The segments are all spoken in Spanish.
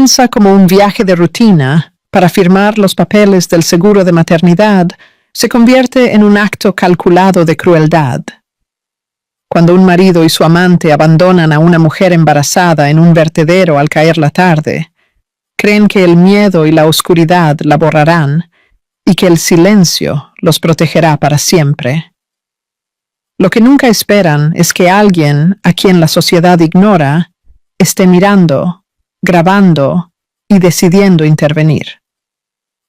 comienza como un viaje de rutina para firmar los papeles del seguro de maternidad, se convierte en un acto calculado de crueldad. Cuando un marido y su amante abandonan a una mujer embarazada en un vertedero al caer la tarde, creen que el miedo y la oscuridad la borrarán y que el silencio los protegerá para siempre. Lo que nunca esperan es que alguien, a quien la sociedad ignora, esté mirando, grabando y decidiendo intervenir.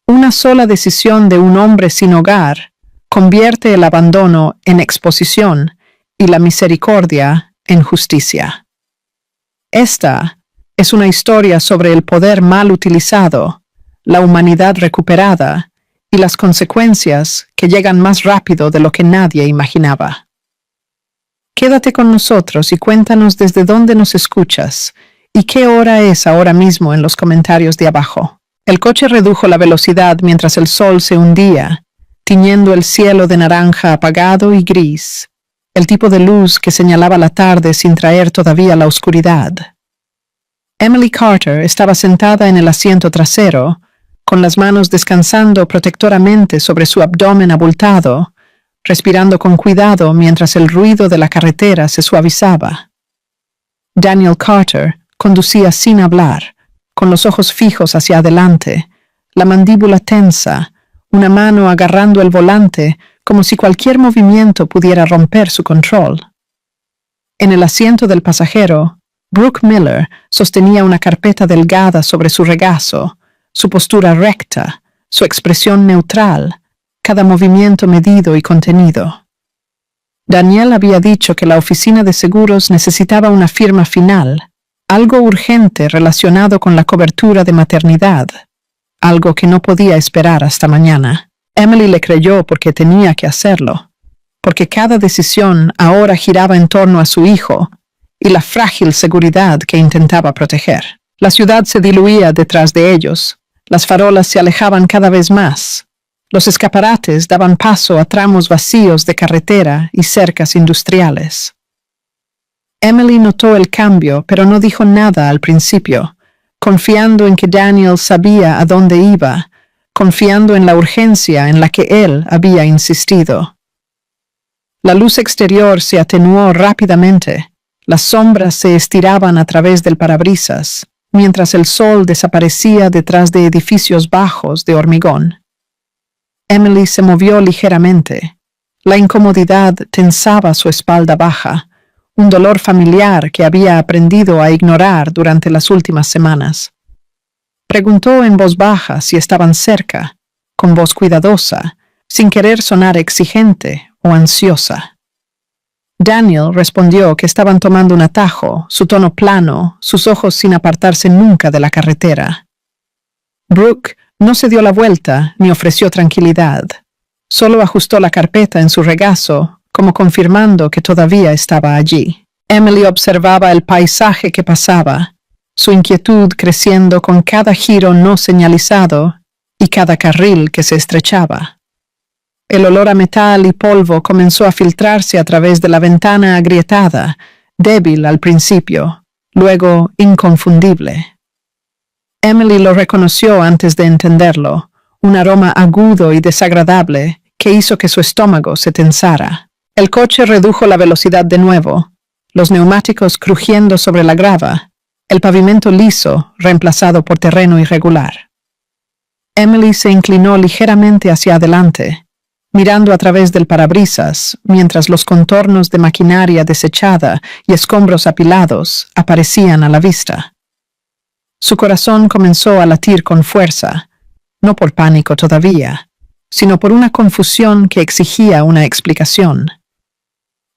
Una sola decisión de un hombre sin hogar convierte el abandono en exposición y la misericordia en justicia. Esta es una historia sobre el poder mal utilizado, la humanidad recuperada y las consecuencias que llegan más rápido de lo que nadie imaginaba. Quédate con nosotros y cuéntanos desde dónde nos escuchas y qué hora es ahora mismo en los comentarios de abajo. El coche redujo la velocidad mientras el sol se hundía, tiñendo el cielo de naranja apagado y gris, el tipo de luz que señalaba la tarde sin traer todavía la oscuridad. Emily Carter estaba sentada en el asiento trasero, con las manos descansando protectoramente sobre su abdomen abultado, respirando con cuidado mientras el ruido de la carretera se suavizaba. Daniel Carter conducía sin hablar, con los ojos fijos hacia adelante, la mandíbula tensa, una mano agarrando el volante como si cualquier movimiento pudiera romper su control. En el asiento del pasajero, Brooke Miller sostenía una carpeta delgada sobre su regazo, su postura recta, su expresión neutral, cada movimiento medido y contenido. Daniel había dicho que la oficina de seguros necesitaba una firma final, algo urgente relacionado con la cobertura de maternidad, algo que no podía esperar hasta mañana. Emily le creyó porque tenía que hacerlo, porque cada decisión ahora giraba en torno a su hijo y la frágil seguridad que intentaba proteger. La ciudad se diluía detrás de ellos, las farolas se alejaban cada vez más, los escaparates daban paso a tramos vacíos de carretera y cercas industriales. Emily notó el cambio, pero no dijo nada al principio, confiando en que Daniel sabía a dónde iba, confiando en la urgencia en la que él había insistido. La luz exterior se atenuó rápidamente, las sombras se estiraban a través del parabrisas, mientras el sol desaparecía detrás de edificios bajos de hormigón. Emily se movió ligeramente. La incomodidad tensaba su espalda baja, un dolor familiar que había aprendido a ignorar durante las últimas semanas. Preguntó en voz baja si estaban cerca, con voz cuidadosa, sin querer sonar exigente o ansiosa. Daniel respondió que estaban tomando un atajo, su tono plano, sus ojos sin apartarse nunca de la carretera. Brooke no se dio la vuelta ni ofreció tranquilidad. Solo ajustó la carpeta en su regazo, como confirmando que todavía estaba allí. Emily observaba el paisaje que pasaba, su inquietud creciendo con cada giro no señalizado y cada carril que se estrechaba. El olor a metal y polvo comenzó a filtrarse a través de la ventana agrietada, débil al principio, luego inconfundible. Emily lo reconoció antes de entenderlo, un aroma agudo y desagradable que hizo que su estómago se tensara. El coche redujo la velocidad de nuevo, los neumáticos crujiendo sobre la grava, el pavimento liso reemplazado por terreno irregular. Emily se inclinó ligeramente hacia adelante, mirando a través del parabrisas, mientras los contornos de maquinaria desechada y escombros apilados aparecían a la vista. Su corazón comenzó a latir con fuerza, no por pánico todavía, sino por una confusión que exigía una explicación.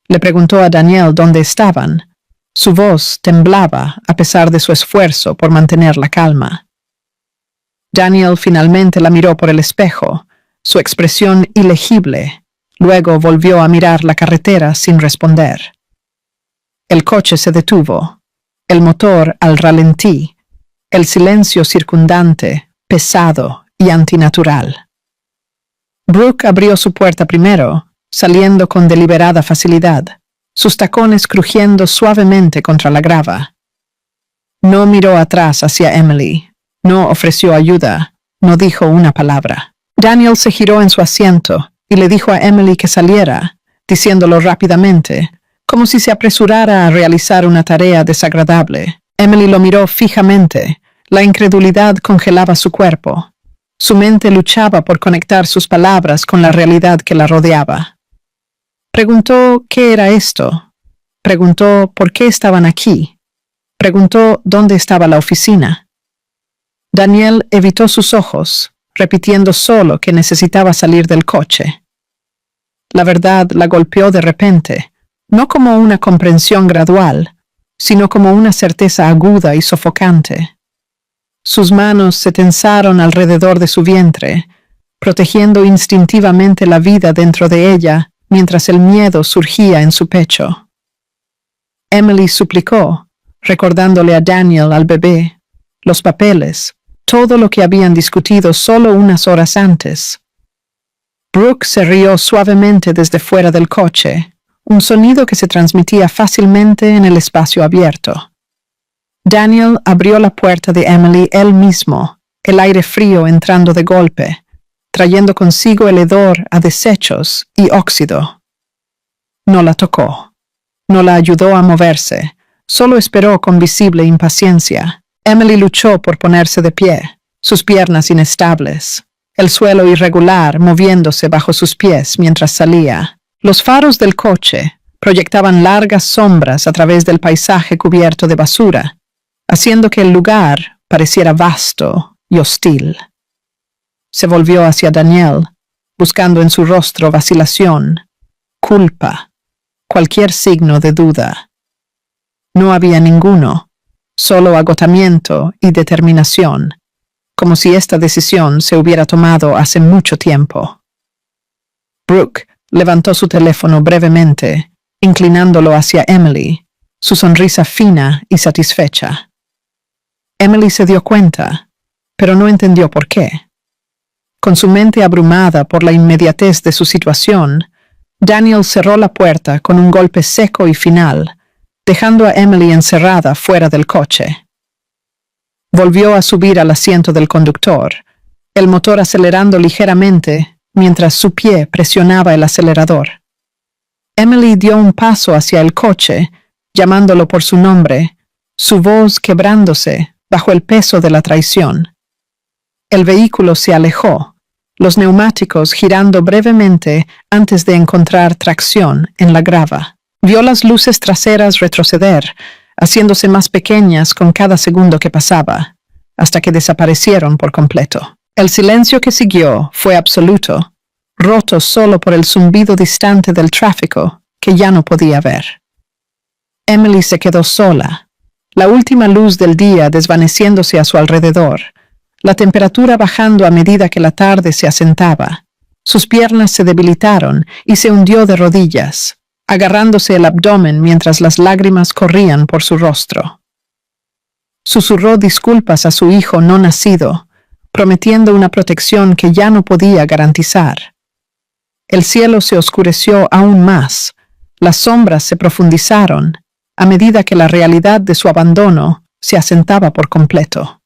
Le preguntó a Daniel dónde estaban. Su voz temblaba a pesar de su esfuerzo por mantener la calma. Daniel finalmente la miró por el espejo, su expresión ilegible. Luego volvió a mirar la carretera sin responder. El coche se detuvo, el motor al ralentí, el silencio circundante, pesado y antinatural. Brooke abrió su puerta primero, saliendo con deliberada facilidad, sus tacones crujiendo suavemente contra la grava. No miró atrás hacia Emily, no ofreció ayuda, no dijo una palabra. Daniel se giró en su asiento y le dijo a Emily que saliera, diciéndolo rápidamente, como si se apresurara a realizar una tarea desagradable. Emily lo miró fijamente. La incredulidad congelaba su cuerpo. Su mente luchaba por conectar sus palabras con la realidad que la rodeaba. Preguntó qué era esto. Preguntó por qué estaban aquí. Preguntó dónde estaba la oficina. Daniel evitó sus ojos, repitiendo solo que necesitaba salir del coche. La verdad la golpeó de repente, no como una comprensión gradual, sino como una certeza aguda y sofocante. Sus manos se tensaron alrededor de su vientre, protegiendo instintivamente la vida dentro de ella mientras el miedo surgía en su pecho. Emily suplicó, recordándole a Daniel, al bebé, los papeles, todo lo que habían discutido solo unas horas antes. Brooke se rió suavemente desde fuera del coche, un sonido que se transmitía fácilmente en el espacio abierto. Daniel abrió la puerta de Emily él mismo, el aire frío entrando de golpe, trayendo consigo el hedor a desechos y óxido. No la tocó, no la ayudó a moverse, solo esperó con visible impaciencia. Emily luchó por ponerse de pie, sus piernas inestables, el suelo irregular moviéndose bajo sus pies mientras salía. Los faros del coche proyectaban largas sombras a través del paisaje cubierto de basura, haciendo que el lugar pareciera vasto y hostil. Se volvió hacia Daniel, buscando en su rostro vacilación, culpa, cualquier signo de duda. No había ninguno, solo agotamiento y determinación, como si esta decisión se hubiera tomado hace mucho tiempo. Brooke levantó su teléfono brevemente, inclinándolo hacia Emily, su sonrisa fina y satisfecha. Emily se dio cuenta, pero no entendió por qué. Con su mente abrumada por la inmediatez de su situación, Daniel cerró la puerta con un golpe seco y final, dejando a Emily encerrada fuera del coche. Volvió a subir al asiento del conductor, el motor acelerando ligeramente mientras su pie presionaba el acelerador. Emily dio un paso hacia el coche, llamándolo por su nombre, su voz quebrándose bajo el peso de la traición. El vehículo se alejó, los neumáticos girando brevemente antes de encontrar tracción en la grava. Vio las luces traseras retroceder, haciéndose más pequeñas con cada segundo que pasaba, hasta que desaparecieron por completo. El silencio que siguió fue absoluto, roto solo por el zumbido distante del tráfico que ya no podía ver. Emily se quedó sola, la última luz del día desvaneciéndose a su alrededor, la temperatura bajando a medida que la tarde se asentaba. Sus piernas se debilitaron y se hundió de rodillas, agarrándose el abdomen mientras las lágrimas corrían por su rostro. Susurró disculpas a su hijo no nacido, prometiendo una protección que ya no podía garantizar. El cielo se oscureció aún más, las sombras se profundizaron, a medida que la realidad de su abandono se asentaba por completo.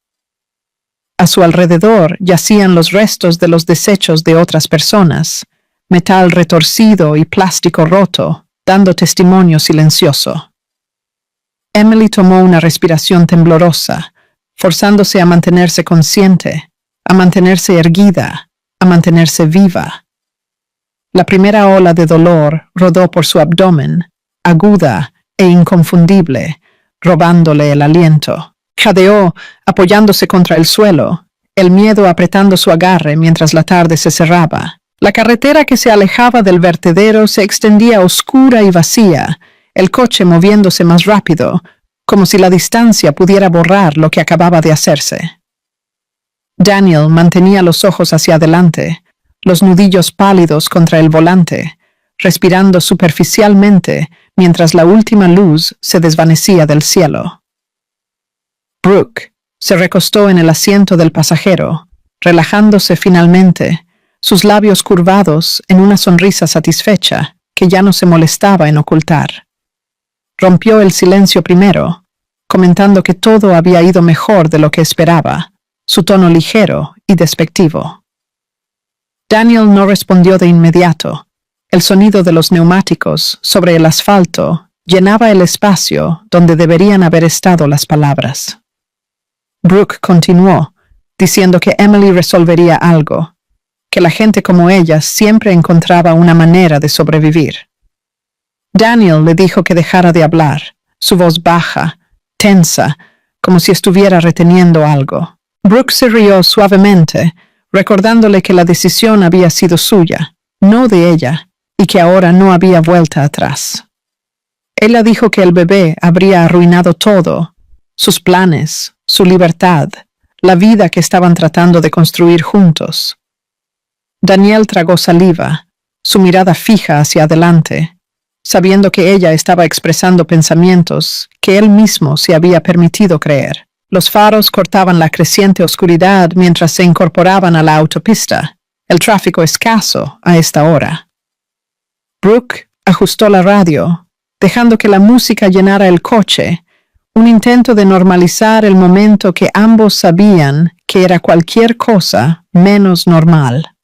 A su alrededor yacían los restos de los desechos de otras personas, metal retorcido y plástico roto, dando testimonio silencioso. Emily tomó una respiración temblorosa, forzándose a mantenerse consciente, a mantenerse erguida, a mantenerse viva. La primera ola de dolor rodó por su abdomen, aguda e inconfundible, robándole el aliento. Jadeó, apoyándose contra el suelo, el miedo apretando su agarre mientras la tarde se cerraba. La carretera que se alejaba del vertedero se extendía oscura y vacía, el coche moviéndose más rápido, como si la distancia pudiera borrar lo que acababa de hacerse. Daniel mantenía los ojos hacia adelante, los nudillos pálidos contra el volante, respirando superficialmente mientras la última luz se desvanecía del cielo. Brooke se recostó en el asiento del pasajero, relajándose finalmente, sus labios curvados en una sonrisa satisfecha que ya no se molestaba en ocultar. Rompió el silencio primero, comentando que todo había ido mejor de lo que esperaba, su tono ligero y despectivo. Daniel no respondió de inmediato. El sonido de los neumáticos sobre el asfalto llenaba el espacio donde deberían haber estado las palabras. Brooke continuó, diciendo que Emily resolvería algo, que la gente como ella siempre encontraba una manera de sobrevivir. Daniel le dijo que dejara de hablar, su voz baja, tensa, como si estuviera reteniendo algo. Brooke se rió suavemente, recordándole que la decisión había sido suya, no de ella, y que ahora no había vuelta atrás. Ella dijo que el bebé habría arruinado todo, sus planes, su libertad, la vida que estaban tratando de construir juntos. Daniel tragó saliva, su mirada fija hacia adelante, sabiendo que ella estaba expresando pensamientos que él mismo se había permitido creer. Los faros cortaban la creciente oscuridad mientras se incorporaban a la autopista, el tráfico escaso a esta hora. Brooke ajustó la radio, dejando que la música llenara el coche, un intento de normalizar el momento que ambos sabían que era cualquier cosa menos normal.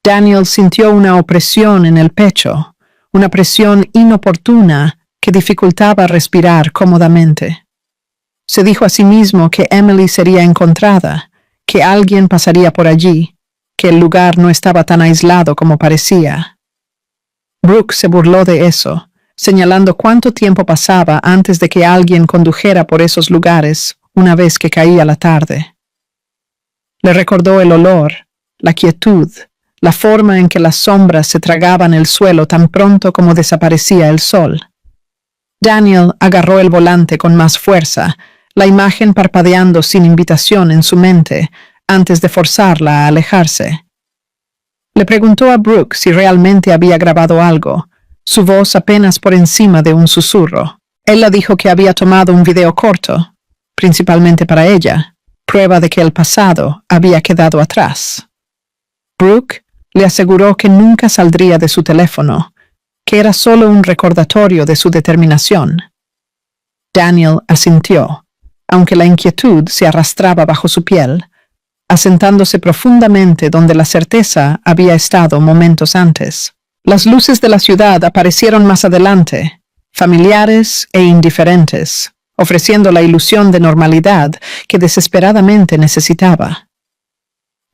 Daniel sintió una opresión en el pecho, una presión inoportuna que dificultaba respirar cómodamente. Se dijo a sí mismo que Emily sería encontrada, que alguien pasaría por allí, que el lugar no estaba tan aislado como parecía. Brooke se burló de eso, señalando cuánto tiempo pasaba antes de que alguien condujera por esos lugares una vez que caía la tarde. Le recordó el olor, la quietud, la forma en que las sombras se tragaban el suelo tan pronto como desaparecía el sol. Daniel agarró el volante con más fuerza, la imagen parpadeando sin invitación en su mente, antes de forzarla a alejarse. Le preguntó a Brooke si realmente había grabado algo, su voz apenas por encima de un susurro. Él le dijo que había tomado un video corto, principalmente para ella, prueba de que el pasado había quedado atrás. Brooke le aseguró que nunca saldría de su teléfono, que era solo un recordatorio de su determinación. Daniel asintió, aunque la inquietud se arrastraba bajo su piel, asentándose profundamente donde la certeza había estado momentos antes. Las luces de la ciudad aparecieron más adelante, familiares e indiferentes, ofreciendo la ilusión de normalidad que desesperadamente necesitaba.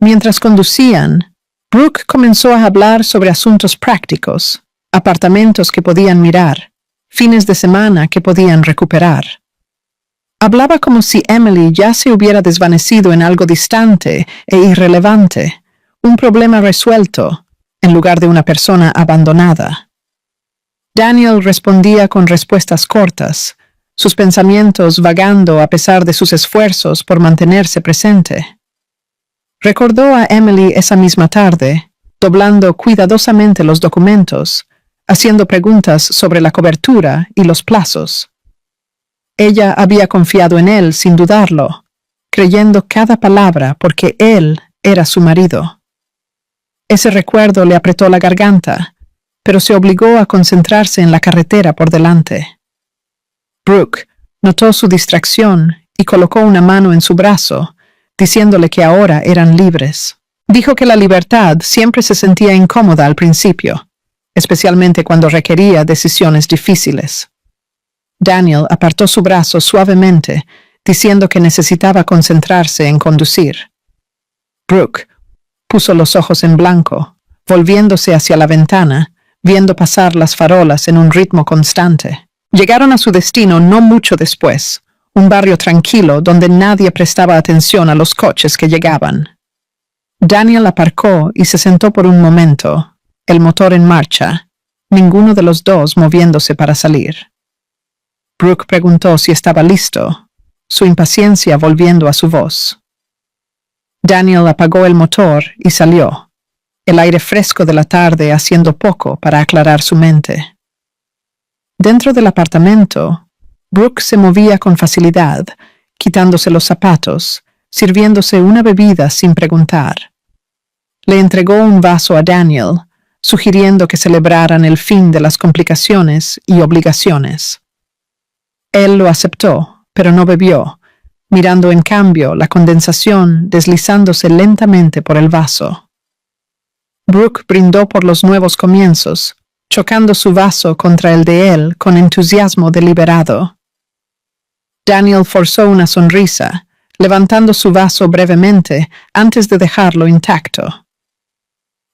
Mientras conducían, Brooke comenzó a hablar sobre asuntos prácticos, apartamentos que podían mirar, fines de semana que podían recuperar. Hablaba como si Emily ya se hubiera desvanecido en algo distante e irrelevante, un problema resuelto, en lugar de una persona abandonada. Daniel respondía con respuestas cortas, sus pensamientos vagando a pesar de sus esfuerzos por mantenerse presente. Recordó a Emily esa misma tarde, doblando cuidadosamente los documentos, haciendo preguntas sobre la cobertura y los plazos. Ella había confiado en él sin dudarlo, creyendo cada palabra porque él era su marido. Ese recuerdo le apretó la garganta, pero se obligó a concentrarse en la carretera por delante. Brooke notó su distracción y colocó una mano en su brazo, diciéndole que ahora eran libres. Dijo que la libertad siempre se sentía incómoda al principio, especialmente cuando requería decisiones difíciles. Daniel apartó su brazo suavemente, diciendo que necesitaba concentrarse en conducir. Brooke puso los ojos en blanco, volviéndose hacia la ventana, viendo pasar las farolas en un ritmo constante. Llegaron a su destino no mucho después, un barrio tranquilo donde nadie prestaba atención a los coches que llegaban. Daniel aparcó y se sentó por un momento, el motor en marcha, ninguno de los dos moviéndose para salir. Brooke preguntó si estaba listo, su impaciencia volviendo a su voz. Daniel apagó el motor y salió, el aire fresco de la tarde haciendo poco para aclarar su mente. Dentro del apartamento, Brooke se movía con facilidad, quitándose los zapatos, sirviéndose una bebida sin preguntar. Le entregó un vaso a Daniel, sugiriendo que celebraran el fin de las complicaciones y obligaciones. Él lo aceptó, pero no bebió, mirando en cambio la condensación deslizándose lentamente por el vaso. Brooke brindó por los nuevos comienzos, chocando su vaso contra el de él con entusiasmo deliberado. Daniel forzó una sonrisa, levantando su vaso brevemente antes de dejarlo intacto.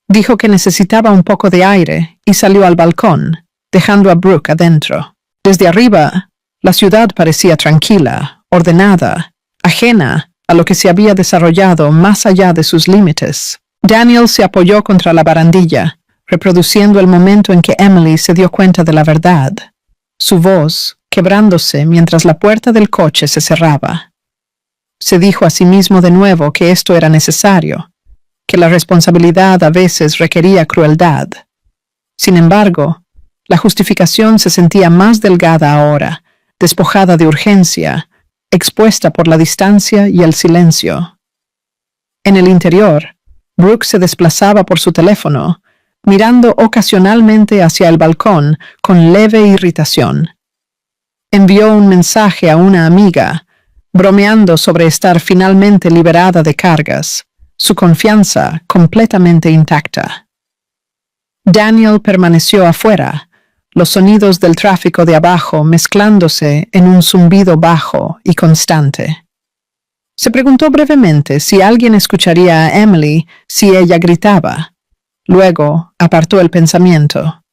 Dijo que necesitaba un poco de aire y salió al balcón, dejando a Brooke adentro. Desde arriba, la ciudad parecía tranquila, ordenada, ajena a lo que se había desarrollado más allá de sus límites. Daniel se apoyó contra la barandilla, reproduciendo el momento en que Emily se dio cuenta de la verdad, su voz quebrándose mientras la puerta del coche se cerraba. Se dijo a sí mismo de nuevo que esto era necesario, que la responsabilidad a veces requería crueldad. Sin embargo, la justificación se sentía más delgada ahora, despojada de urgencia, expuesta por la distancia y el silencio. En el interior, Brooke se desplazaba por su teléfono, mirando ocasionalmente hacia el balcón con leve irritación. Envió un mensaje a una amiga, bromeando sobre estar finalmente liberada de cargas, su confianza completamente intacta. Daniel permaneció afuera, los sonidos del tráfico de abajo mezclándose en un zumbido bajo y constante. Se preguntó brevemente si alguien escucharía a Emily si ella gritaba. Luego apartó el pensamiento.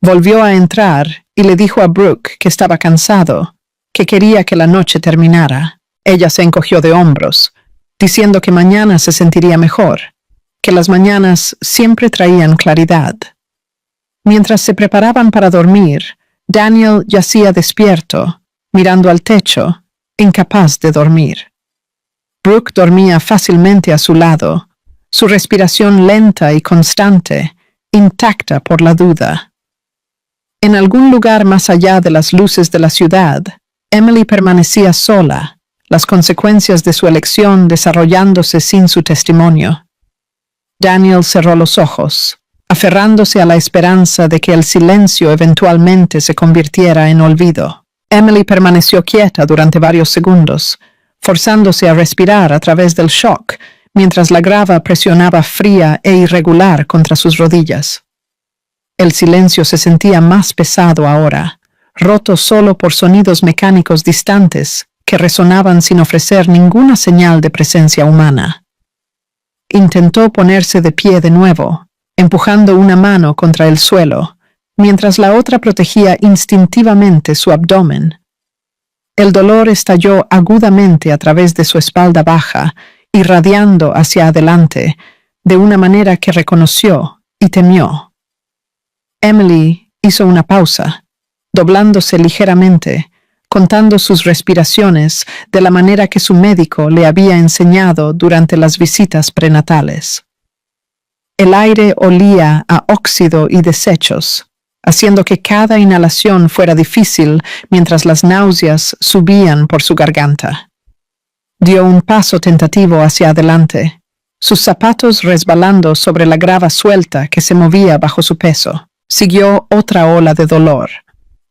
Volvió a entrar y le dijo a Brooke que estaba cansado, que quería que la noche terminara. Ella se encogió de hombros, diciendo que mañana se sentiría mejor, que las mañanas siempre traían claridad. Mientras se preparaban para dormir, Daniel yacía despierto, mirando al techo, incapaz de dormir. Brooke dormía fácilmente a su lado, su respiración lenta y constante, intacta por la duda. En algún lugar más allá de las luces de la ciudad, Emily permanecía sola, las consecuencias de su elección desarrollándose sin su testimonio. Daniel cerró los ojos, aferrándose a la esperanza de que el silencio eventualmente se convirtiera en olvido. Emily permaneció quieta durante varios segundos, forzándose a respirar a través del shock, mientras la grava presionaba fría e irregular contra sus rodillas. El silencio se sentía más pesado ahora, roto solo por sonidos mecánicos distantes que resonaban sin ofrecer ninguna señal de presencia humana. Intentó ponerse de pie de nuevo, empujando una mano contra el suelo, mientras la otra protegía instintivamente su abdomen. El dolor estalló agudamente a través de su espalda baja, irradiando hacia adelante, de una manera que reconoció y temió. Emily hizo una pausa, doblándose ligeramente, contando sus respiraciones de la manera que su médico le había enseñado durante las visitas prenatales. El aire olía a óxido y desechos, haciendo que cada inhalación fuera difícil mientras las náuseas subían por su garganta. Dio un paso tentativo hacia adelante, sus zapatos resbalando sobre la grava suelta que se movía bajo su peso. Siguió otra ola de dolor,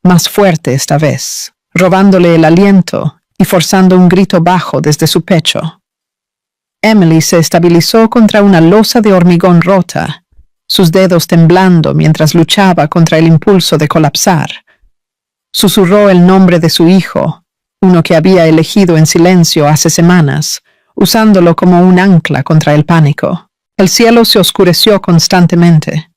más fuerte esta vez, robándole el aliento y forzando un grito bajo desde su pecho. Emily se estabilizó contra una losa de hormigón rota, sus dedos temblando mientras luchaba contra el impulso de colapsar. Susurró el nombre de su hijo, uno que había elegido en silencio hace semanas, usándolo como un ancla contra el pánico. El cielo se oscureció constantemente,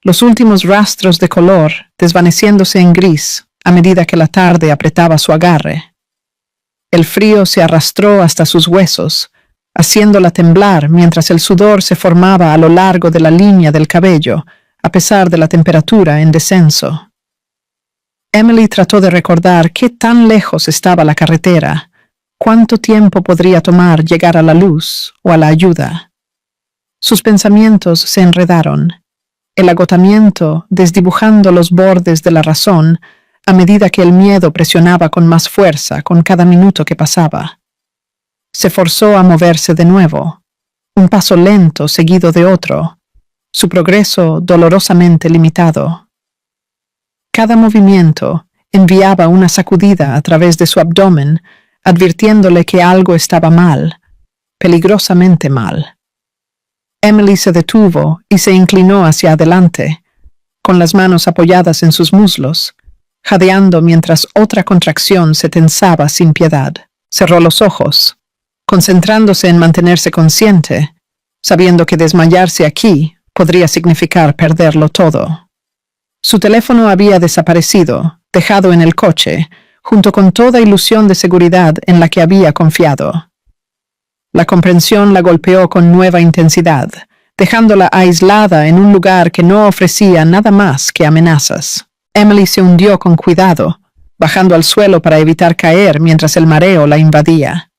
los últimos rastros de color desvaneciéndose en gris a medida que la tarde apretaba su agarre. El frío se arrastró hasta sus huesos, haciéndola temblar mientras el sudor se formaba a lo largo de la línea del cabello, a pesar de la temperatura en descenso. Emily trató de recordar qué tan lejos estaba la carretera, cuánto tiempo podría tomar llegar a la luz o a la ayuda. Sus pensamientos se enredaron, el agotamiento desdibujando los bordes de la razón a medida que el miedo presionaba con más fuerza con cada minuto que pasaba. Se forzó a moverse de nuevo, un paso lento seguido de otro, su progreso dolorosamente limitado. Cada movimiento enviaba una sacudida a través de su abdomen, advirtiéndole que algo estaba mal, peligrosamente mal. Emily se detuvo y se inclinó hacia adelante, con las manos apoyadas en sus muslos, jadeando mientras otra contracción se tensaba sin piedad. Cerró los ojos, concentrándose en mantenerse consciente, sabiendo que desmayarse aquí podría significar perderlo todo. Su teléfono había desaparecido, dejado en el coche, junto con toda ilusión de seguridad en la que había confiado. La comprensión la golpeó con nueva intensidad, dejándola aislada en un lugar que no ofrecía nada más que amenazas. Emily se hundió con cuidado, bajando al suelo para evitar caer mientras el mareo la invadía.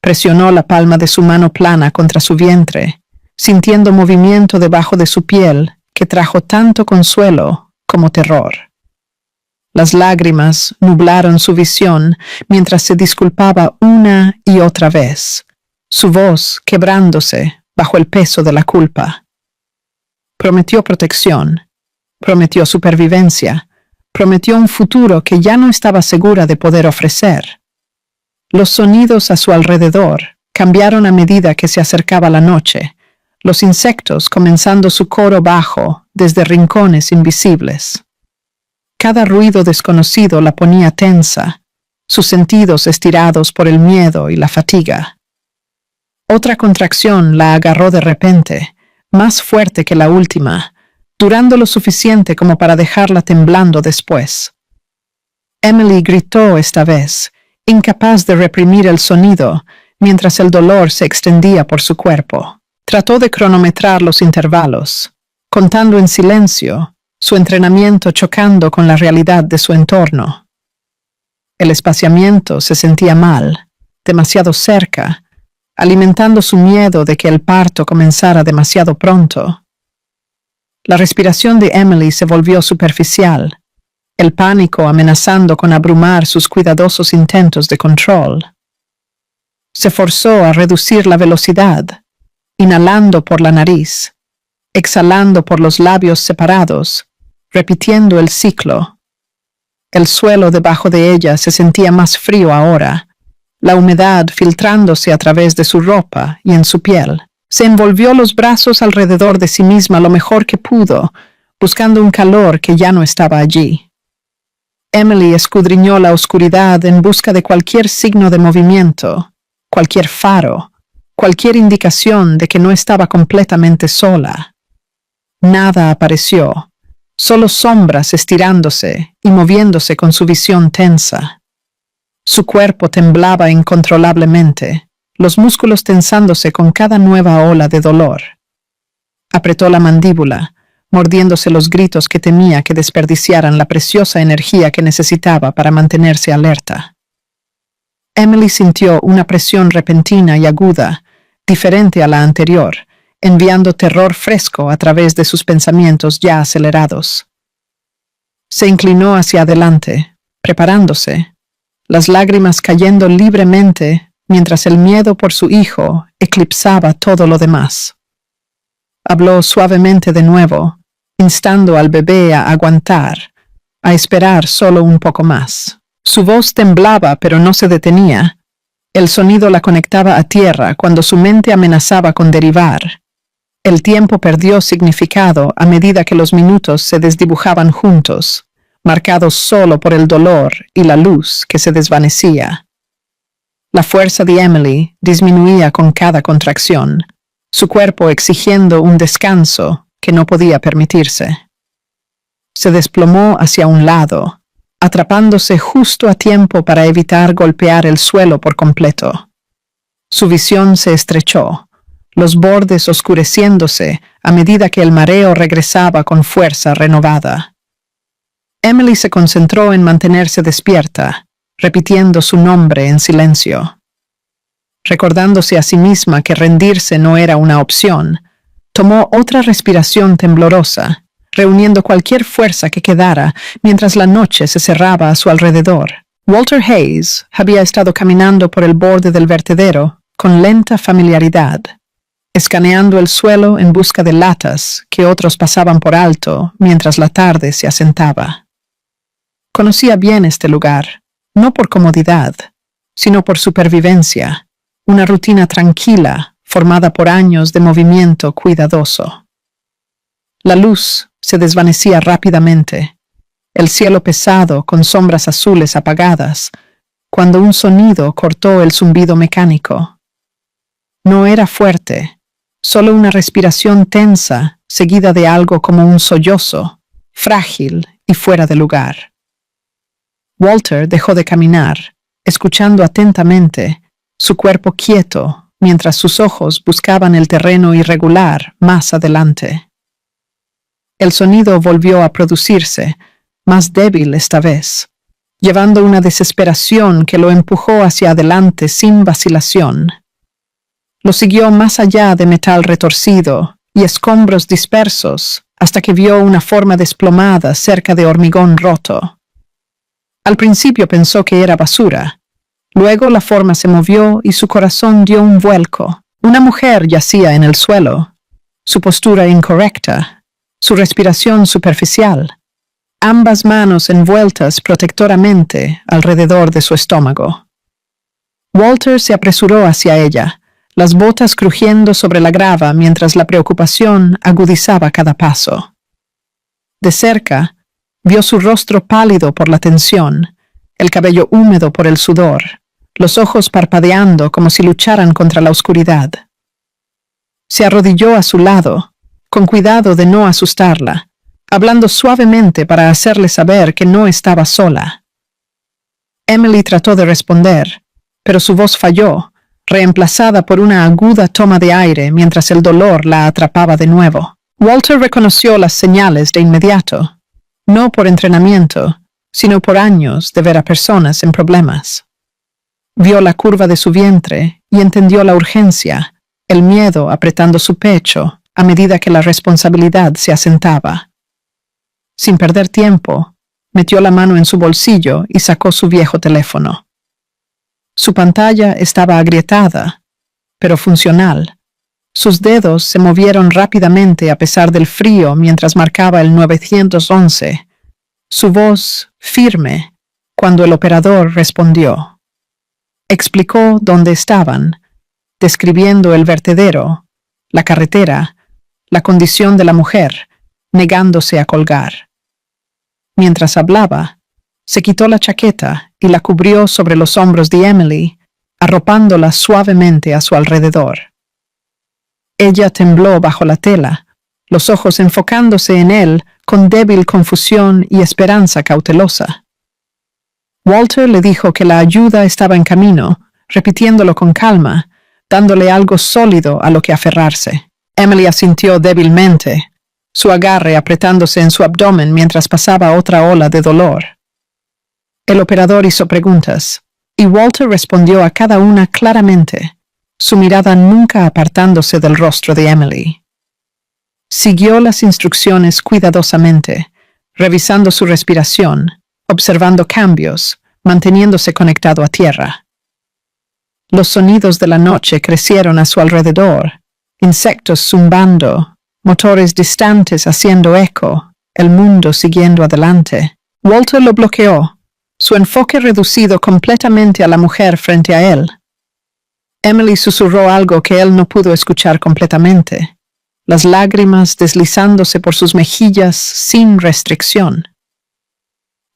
Presionó la palma de su mano plana contra su vientre, sintiendo movimiento debajo de su piel que trajo tanto consuelo como terror. Las lágrimas nublaron su visión mientras se disculpaba una y otra vez, su voz quebrándose bajo el peso de la culpa. Prometió protección, prometió supervivencia, prometió un futuro que ya no estaba segura de poder ofrecer. Los sonidos a su alrededor cambiaron a medida que se acercaba la noche, los insectos comenzando su coro bajo desde rincones invisibles. Cada ruido desconocido la ponía tensa, sus sentidos estirados por el miedo y la fatiga. Otra contracción la agarró de repente, más fuerte que la última, durando lo suficiente como para dejarla temblando después. Emily gritó esta vez, incapaz de reprimir el sonido, mientras el dolor se extendía por su cuerpo. Trató de cronometrar los intervalos, contando en silencio, su entrenamiento chocando con la realidad de su entorno. El espaciamiento se sentía mal, demasiado cerca, alimentando su miedo de que el parto comenzara demasiado pronto. La respiración de Emily se volvió superficial, el pánico amenazando con abrumar sus cuidadosos intentos de control. Se forzó a reducir la velocidad, inhalando por la nariz, exhalando por los labios separados, repitiendo el ciclo. El suelo debajo de ella se sentía más frío ahora, la humedad filtrándose a través de su ropa y en su piel. Se envolvió los brazos alrededor de sí misma lo mejor que pudo, buscando un calor que ya no estaba allí. Emily escudriñó la oscuridad en busca de cualquier signo de movimiento, cualquier faro, cualquier indicación de que no estaba completamente sola. Nada apareció, solo sombras estirándose y moviéndose con su visión tensa. Su cuerpo temblaba incontrolablemente, los músculos tensándose con cada nueva ola de dolor. Apretó la mandíbula, mordiéndose los gritos que temía que desperdiciaran la preciosa energía que necesitaba para mantenerse alerta. Emily sintió una presión repentina y aguda, diferente a la anterior, enviando terror fresco a través de sus pensamientos ya acelerados. Se inclinó hacia adelante, preparándose, las lágrimas cayendo libremente mientras el miedo por su hijo eclipsaba todo lo demás. Habló suavemente de nuevo, instando al bebé a aguantar, a esperar solo un poco más. Su voz temblaba pero no se detenía. El sonido la conectaba a tierra cuando su mente amenazaba con derivar. El tiempo perdió significado a medida que los minutos se desdibujaban juntos, marcados solo por el dolor y la luz que se desvanecía. La fuerza de Emily disminuía con cada contracción, su cuerpo exigiendo un descanso que no podía permitirse. Se desplomó hacia un lado, atrapándose justo a tiempo para evitar golpear el suelo por completo. Su visión se estrechó, los bordes oscureciéndose a medida que el mareo regresaba con fuerza renovada. Emily se concentró en mantenerse despierta, repitiendo su nombre en silencio. Recordándose a sí misma que rendirse no era una opción, tomó otra respiración temblorosa, reuniendo cualquier fuerza que quedara mientras la noche se cerraba a su alrededor. Walter Hayes había estado caminando por el borde del vertedero con lenta familiaridad, escaneando el suelo en busca de latas que otros pasaban por alto mientras la tarde se asentaba. Conocía bien este lugar, no por comodidad, sino por supervivencia, una rutina tranquila formada por años de movimiento cuidadoso. La luz se desvanecía rápidamente, el cielo pesado con sombras azules apagadas, cuando un sonido cortó el zumbido mecánico. No era fuerte, solo una respiración tensa seguida de algo como un sollozo, frágil y fuera de lugar. Walter dejó de caminar, escuchando atentamente, su cuerpo quieto, mientras sus ojos buscaban el terreno irregular más adelante. El sonido volvió a producirse, más débil esta vez, llevando una desesperación que lo empujó hacia adelante sin vacilación. Lo siguió más allá de metal retorcido y escombros dispersos hasta que vio una forma desplomada cerca de hormigón roto. Al principio pensó que era basura. Luego la forma se movió y su corazón dio un vuelco. Una mujer yacía en el suelo, su postura incorrecta, su respiración superficial, ambas manos envueltas protectoramente alrededor de su estómago. Walter se apresuró hacia ella, las botas crujiendo sobre la grava mientras la preocupación agudizaba cada paso. De cerca, vio su rostro pálido por la tensión, el cabello húmedo por el sudor, los ojos parpadeando como si lucharan contra la oscuridad. Se arrodilló a su lado, con cuidado de no asustarla, hablando suavemente para hacerle saber que no estaba sola. Emily trató de responder, pero su voz falló, reemplazada por una aguda toma de aire mientras el dolor la atrapaba de nuevo. Walter reconoció las señales de inmediato, no por entrenamiento, sino por años de ver a personas en problemas. Vio la curva de su vientre y entendió la urgencia, el miedo apretando su pecho a medida que la responsabilidad se asentaba. Sin perder tiempo, metió la mano en su bolsillo y sacó su viejo teléfono. Su pantalla estaba agrietada, pero funcional. Sus dedos se movieron rápidamente a pesar del frío mientras marcaba el 911. Su voz firme cuando el operador respondió. Explicó dónde estaban, describiendo el vertedero, la carretera, la condición de la mujer, negándose a colgar. Mientras hablaba, se quitó la chaqueta y la cubrió sobre los hombros de Emily, arropándola suavemente a su alrededor. Ella tembló bajo la tela, los ojos enfocándose en él con débil confusión y esperanza cautelosa. Walter le dijo que la ayuda estaba en camino, repitiéndolo con calma, dándole algo sólido a lo que aferrarse. Emily asintió débilmente, su agarre apretándose en su abdomen mientras pasaba otra ola de dolor. El operador hizo preguntas, y Walter respondió a cada una claramente, su mirada nunca apartándose del rostro de Emily. Siguió las instrucciones cuidadosamente, revisando su respiración, observando cambios, manteniéndose conectado a tierra. Los sonidos de la noche crecieron a su alrededor, insectos zumbando, motores distantes haciendo eco, el mundo siguiendo adelante. Walter lo bloqueó, su enfoque reducido completamente a la mujer frente a él. Emily susurró algo que él no pudo escuchar completamente, las lágrimas deslizándose por sus mejillas sin restricción.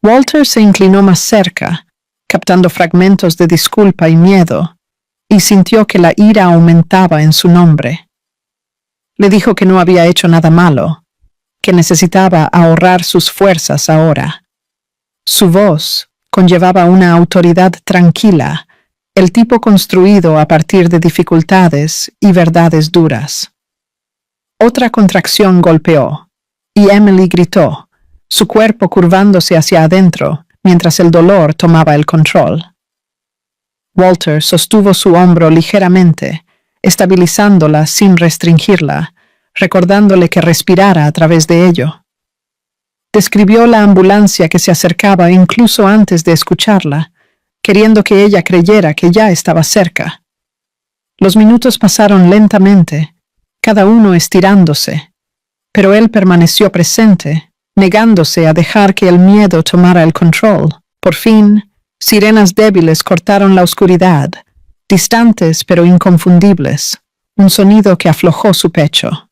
Walter se inclinó más cerca, captando fragmentos de disculpa y miedo, y sintió que la ira aumentaba en su nombre. Le dijo que no había hecho nada malo, que necesitaba ahorrar sus fuerzas ahora. Su voz conllevaba una autoridad tranquila, el tipo construido a partir de dificultades y verdades duras. Otra contracción golpeó, y Emily gritó, su cuerpo curvándose hacia adentro mientras el dolor tomaba el control. Walter sostuvo su hombro ligeramente, estabilizándola sin restringirla, recordándole que respirara a través de ello. Describió la ambulancia que se acercaba incluso antes de escucharla, queriendo que ella creyera que ya estaba cerca. Los minutos pasaron lentamente, cada uno estirándose, pero él permaneció presente, negándose a dejar que el miedo tomara el control. Por fin, sirenas débiles cortaron la oscuridad, distantes pero inconfundibles, un sonido que aflojó su pecho.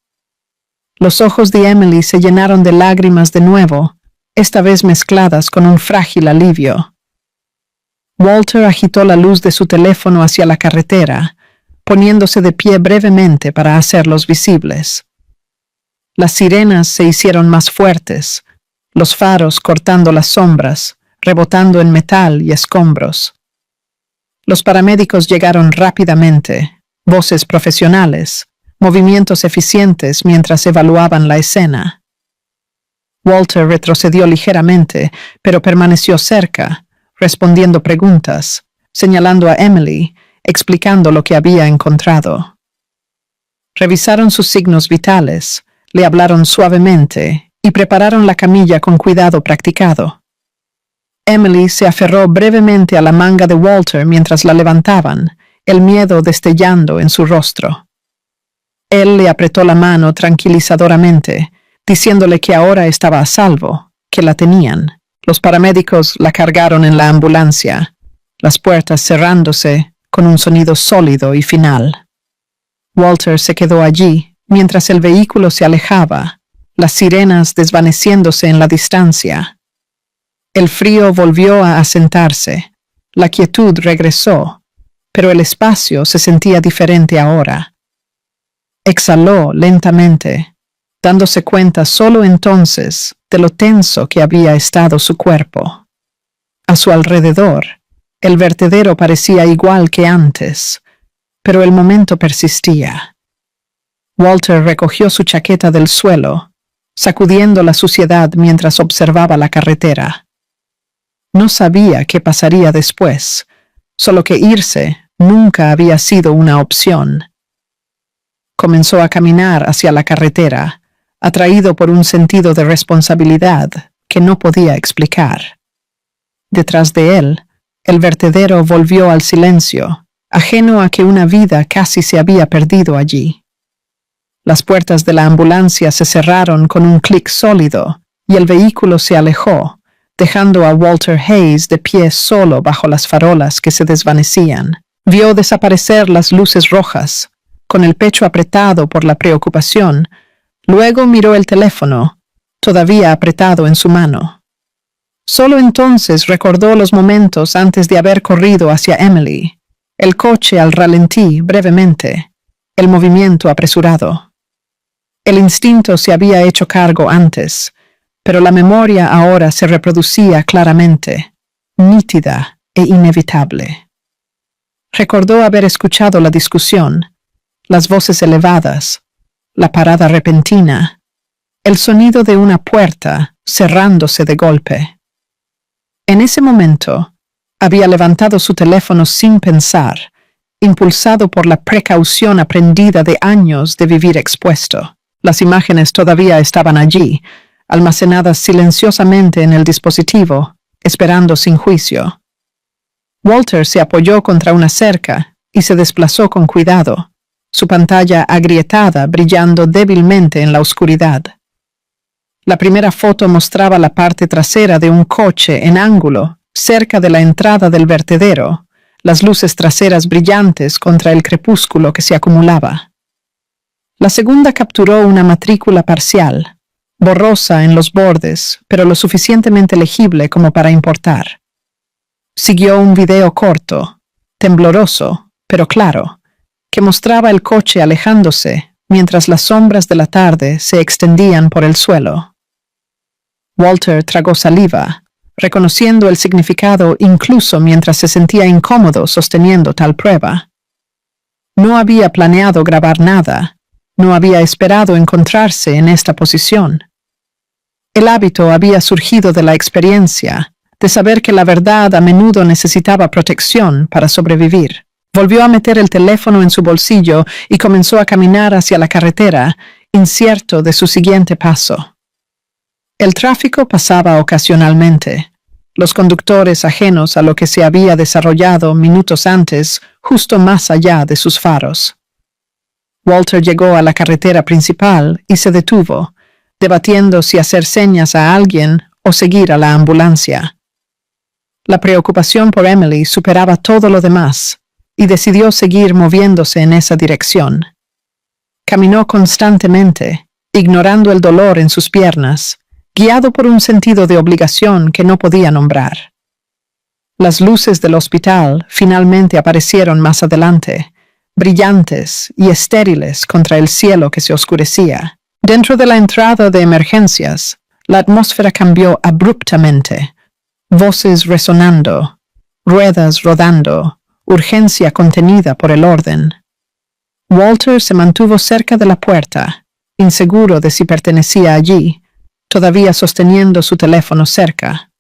Los ojos de Emily se llenaron de lágrimas de nuevo, esta vez mezcladas con un frágil alivio. Walter agitó la luz de su teléfono hacia la carretera, poniéndose de pie brevemente para hacerlos visibles. Las sirenas se hicieron más fuertes, los faros cortando las sombras, rebotando en metal y escombros. Los paramédicos llegaron rápidamente, voces profesionales, movimientos eficientes mientras evaluaban la escena. Walter retrocedió ligeramente, pero permaneció cerca, respondiendo preguntas, señalando a Emily, explicando lo que había encontrado. Revisaron sus signos vitales, le hablaron suavemente y prepararon la camilla con cuidado practicado. Emily se aferró brevemente a la manga de Walter mientras la levantaban, el miedo destellando en su rostro. Él le apretó la mano tranquilizadoramente, diciéndole que ahora estaba a salvo, que la tenían. Los paramédicos la cargaron en la ambulancia, las puertas cerrándose con un sonido sólido y final. Walter se quedó allí mientras el vehículo se alejaba, las sirenas desvaneciéndose en la distancia. El frío volvió a asentarse, la quietud regresó, pero el espacio se sentía diferente ahora. Exhaló lentamente, dándose cuenta solo entonces de lo tenso que había estado su cuerpo. A su alrededor, el vertedero parecía igual que antes, pero el momento persistía. Walter recogió su chaqueta del suelo, sacudiendo la suciedad mientras observaba la carretera. No sabía qué pasaría después, solo que irse nunca había sido una opción. Comenzó a caminar hacia la carretera, atraído por un sentido de responsabilidad que no podía explicar. Detrás de él, el vertedero volvió al silencio, ajeno a que una vida casi se había perdido allí. Las puertas de la ambulancia se cerraron con un clic sólido y el vehículo se alejó, dejando a Walter Hayes de pie solo bajo las farolas que se desvanecían. Vio desaparecer las luces rojas, con el pecho apretado por la preocupación. Luego miró el teléfono, todavía apretado en su mano. Solo entonces recordó los momentos antes de haber corrido hacia Emily, el coche al ralentí brevemente, el movimiento apresurado. El instinto se había hecho cargo antes, pero la memoria ahora se reproducía claramente, nítida e inevitable. Recordó haber escuchado la discusión, las voces elevadas, la parada repentina, el sonido de una puerta cerrándose de golpe. En ese momento, había levantado su teléfono sin pensar, impulsado por la precaución aprendida de años de vivir expuesto. Las imágenes todavía estaban allí, almacenadas silenciosamente en el dispositivo, esperando sin juicio. Walter se apoyó contra una cerca y se desplazó con cuidado, su pantalla agrietada brillando débilmente en la oscuridad. La primera foto mostraba la parte trasera de un coche en ángulo, cerca de la entrada del vertedero, las luces traseras brillantes contra el crepúsculo que se acumulaba. La segunda capturó una matrícula parcial, borrosa en los bordes, pero lo suficientemente legible como para importar. Siguió un video corto, tembloroso, pero claro, que mostraba el coche alejándose mientras las sombras de la tarde se extendían por el suelo. Walter tragó saliva, reconociendo el significado incluso mientras se sentía incómodo sosteniendo tal prueba. No había planeado grabar nada, no había esperado encontrarse en esta posición. El hábito había surgido de la experiencia, de saber que la verdad a menudo necesitaba protección para sobrevivir. Volvió a meter el teléfono en su bolsillo y comenzó a caminar hacia la carretera, incierto de su siguiente paso. El tráfico pasaba ocasionalmente, los conductores ajenos a lo que se había desarrollado minutos antes, justo más allá de sus faros. Walter llegó a la carretera principal y se detuvo, debatiendo si hacer señas a alguien o seguir a la ambulancia. La preocupación por Emily superaba todo lo demás, y decidió seguir moviéndose en esa dirección. Caminó constantemente, ignorando el dolor en sus piernas, guiado por un sentido de obligación que no podía nombrar. Las luces del hospital finalmente aparecieron más adelante, brillantes y estériles contra el cielo que se oscurecía. Dentro de la entrada de emergencias, la atmósfera cambió abruptamente. Voces resonando, ruedas rodando, urgencia contenida por el orden. Walter se mantuvo cerca de la puerta, inseguro de si pertenecía allí, todavía sosteniendo su teléfono cerca.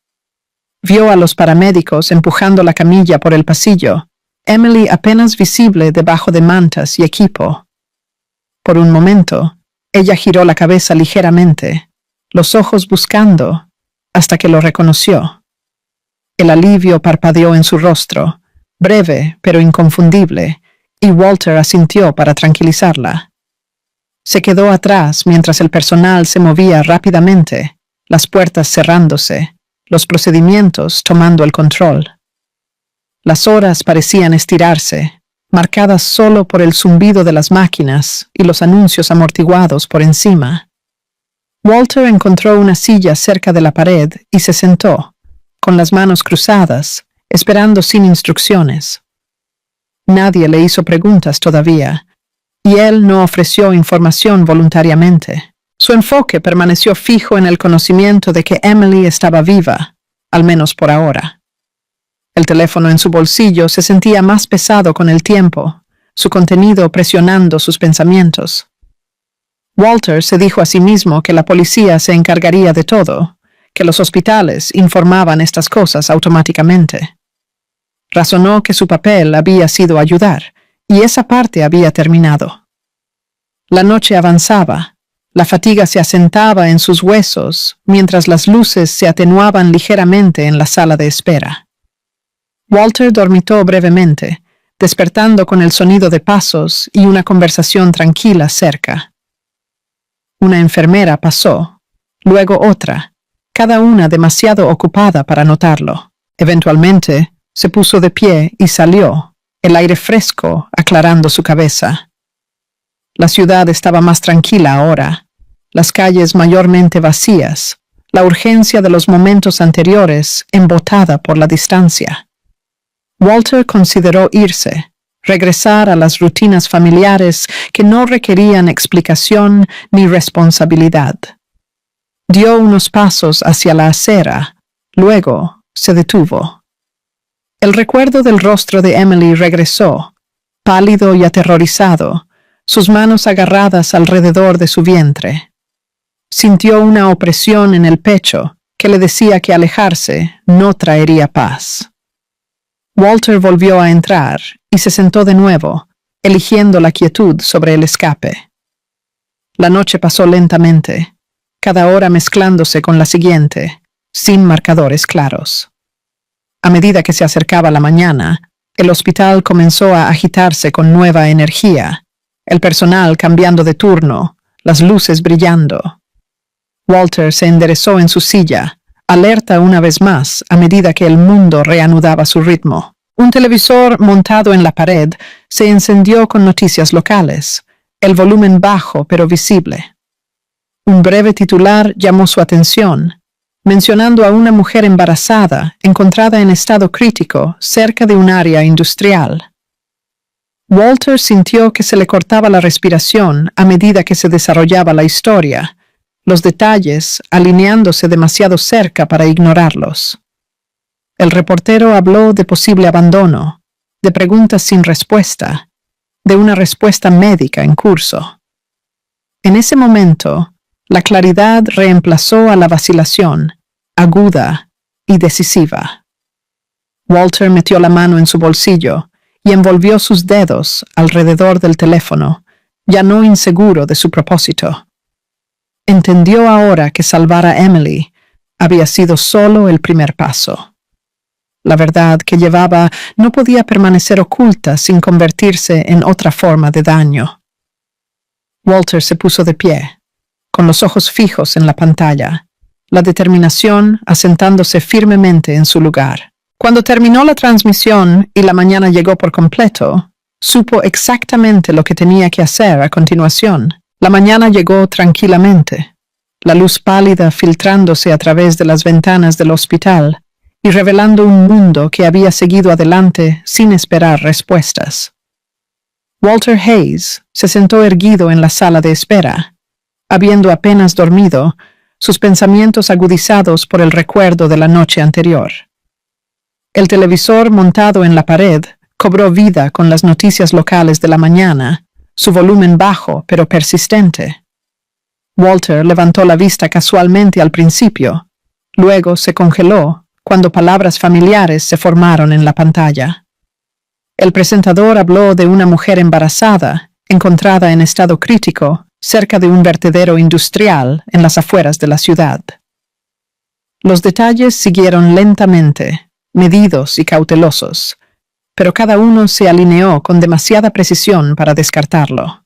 Vio a los paramédicos empujando la camilla por el pasillo, Emily apenas visible debajo de mantas y equipo. Por un momento, ella giró la cabeza ligeramente, los ojos buscando, hasta que lo reconoció. El alivio parpadeó en su rostro, breve pero inconfundible, y Walter asintió para tranquilizarla. Se quedó atrás mientras el personal se movía rápidamente, las puertas cerrándose, los procedimientos tomando el control. Las horas parecían estirarse, marcadas solo por el zumbido de las máquinas y los anuncios amortiguados por encima. Walter encontró una silla cerca de la pared y se sentó, con las manos cruzadas, esperando sin instrucciones. Nadie le hizo preguntas todavía, y él no ofreció información voluntariamente. Su enfoque permaneció fijo en el conocimiento de que Emily estaba viva, al menos por ahora. El teléfono en su bolsillo se sentía más pesado con el tiempo, su contenido presionando sus pensamientos. Walter se dijo a sí mismo que la policía se encargaría de todo, que los hospitales informaban estas cosas automáticamente. Razonó que su papel había sido ayudar, y esa parte había terminado. La noche avanzaba, la fatiga se asentaba en sus huesos, mientras las luces se atenuaban ligeramente en la sala de espera. Walter dormitó brevemente, despertando con el sonido de pasos y una conversación tranquila cerca. Una enfermera pasó, luego otra, cada una demasiado ocupada para notarlo. Eventualmente, se puso de pie y salió, el aire fresco aclarando su cabeza. La ciudad estaba más tranquila ahora, las calles mayormente vacías, la urgencia de los momentos anteriores embotada por la distancia. Walter consideró irse, regresar a las rutinas familiares que no requerían explicación ni responsabilidad. Dio unos pasos hacia la acera, luego se detuvo. El recuerdo del rostro de Emily regresó, pálido y aterrorizado, sus manos agarradas alrededor de su vientre. Sintió una opresión en el pecho que le decía que alejarse no traería paz. Walter volvió a entrar y se sentó de nuevo, eligiendo la quietud sobre el escape. La noche pasó lentamente, cada hora mezclándose con la siguiente, sin marcadores claros. A medida que se acercaba la mañana, el hospital comenzó a agitarse con nueva energía, el personal cambiando de turno, las luces brillando. Walter se enderezó en su silla, alerta una vez más a medida que el mundo reanudaba su ritmo. Un televisor montado en la pared se encendió con noticias locales, el volumen bajo pero visible. Un breve titular llamó su atención, mencionando a una mujer embarazada encontrada en estado crítico cerca de un área industrial. Walter sintió que se le cortaba la respiración a medida que se desarrollaba la historia, los detalles alineándose demasiado cerca para ignorarlos. El reportero habló de posible abandono, de preguntas sin respuesta, de una respuesta médica en curso. En ese momento, la claridad reemplazó a la vacilación, aguda y decisiva. Walter metió la mano en su bolsillo y envolvió sus dedos alrededor del teléfono, ya no inseguro de su propósito. Entendió ahora que salvar a Emily había sido solo el primer paso. La verdad que llevaba no podía permanecer oculta sin convertirse en otra forma de daño. Walter se puso de pie, con los ojos fijos en la pantalla, la determinación asentándose firmemente en su lugar. Cuando terminó la transmisión y la mañana llegó por completo, supo exactamente lo que tenía que hacer a continuación. La mañana llegó tranquilamente, la luz pálida filtrándose a través de las ventanas del hospital y revelando un mundo que había seguido adelante sin esperar respuestas. Walter Hayes se sentó erguido en la sala de espera, habiendo apenas dormido, sus pensamientos agudizados por el recuerdo de la noche anterior. El televisor montado en la pared cobró vida con las noticias locales de la mañana, su volumen bajo pero persistente. Walter levantó la vista casualmente al principio, luego se congeló cuando palabras familiares se formaron en la pantalla. El presentador habló de una mujer embarazada, encontrada en estado crítico, cerca de un vertedero industrial en las afueras de la ciudad. Los detalles siguieron lentamente, medidos y cautelosos, pero cada uno se alineó con demasiada precisión para descartarlo.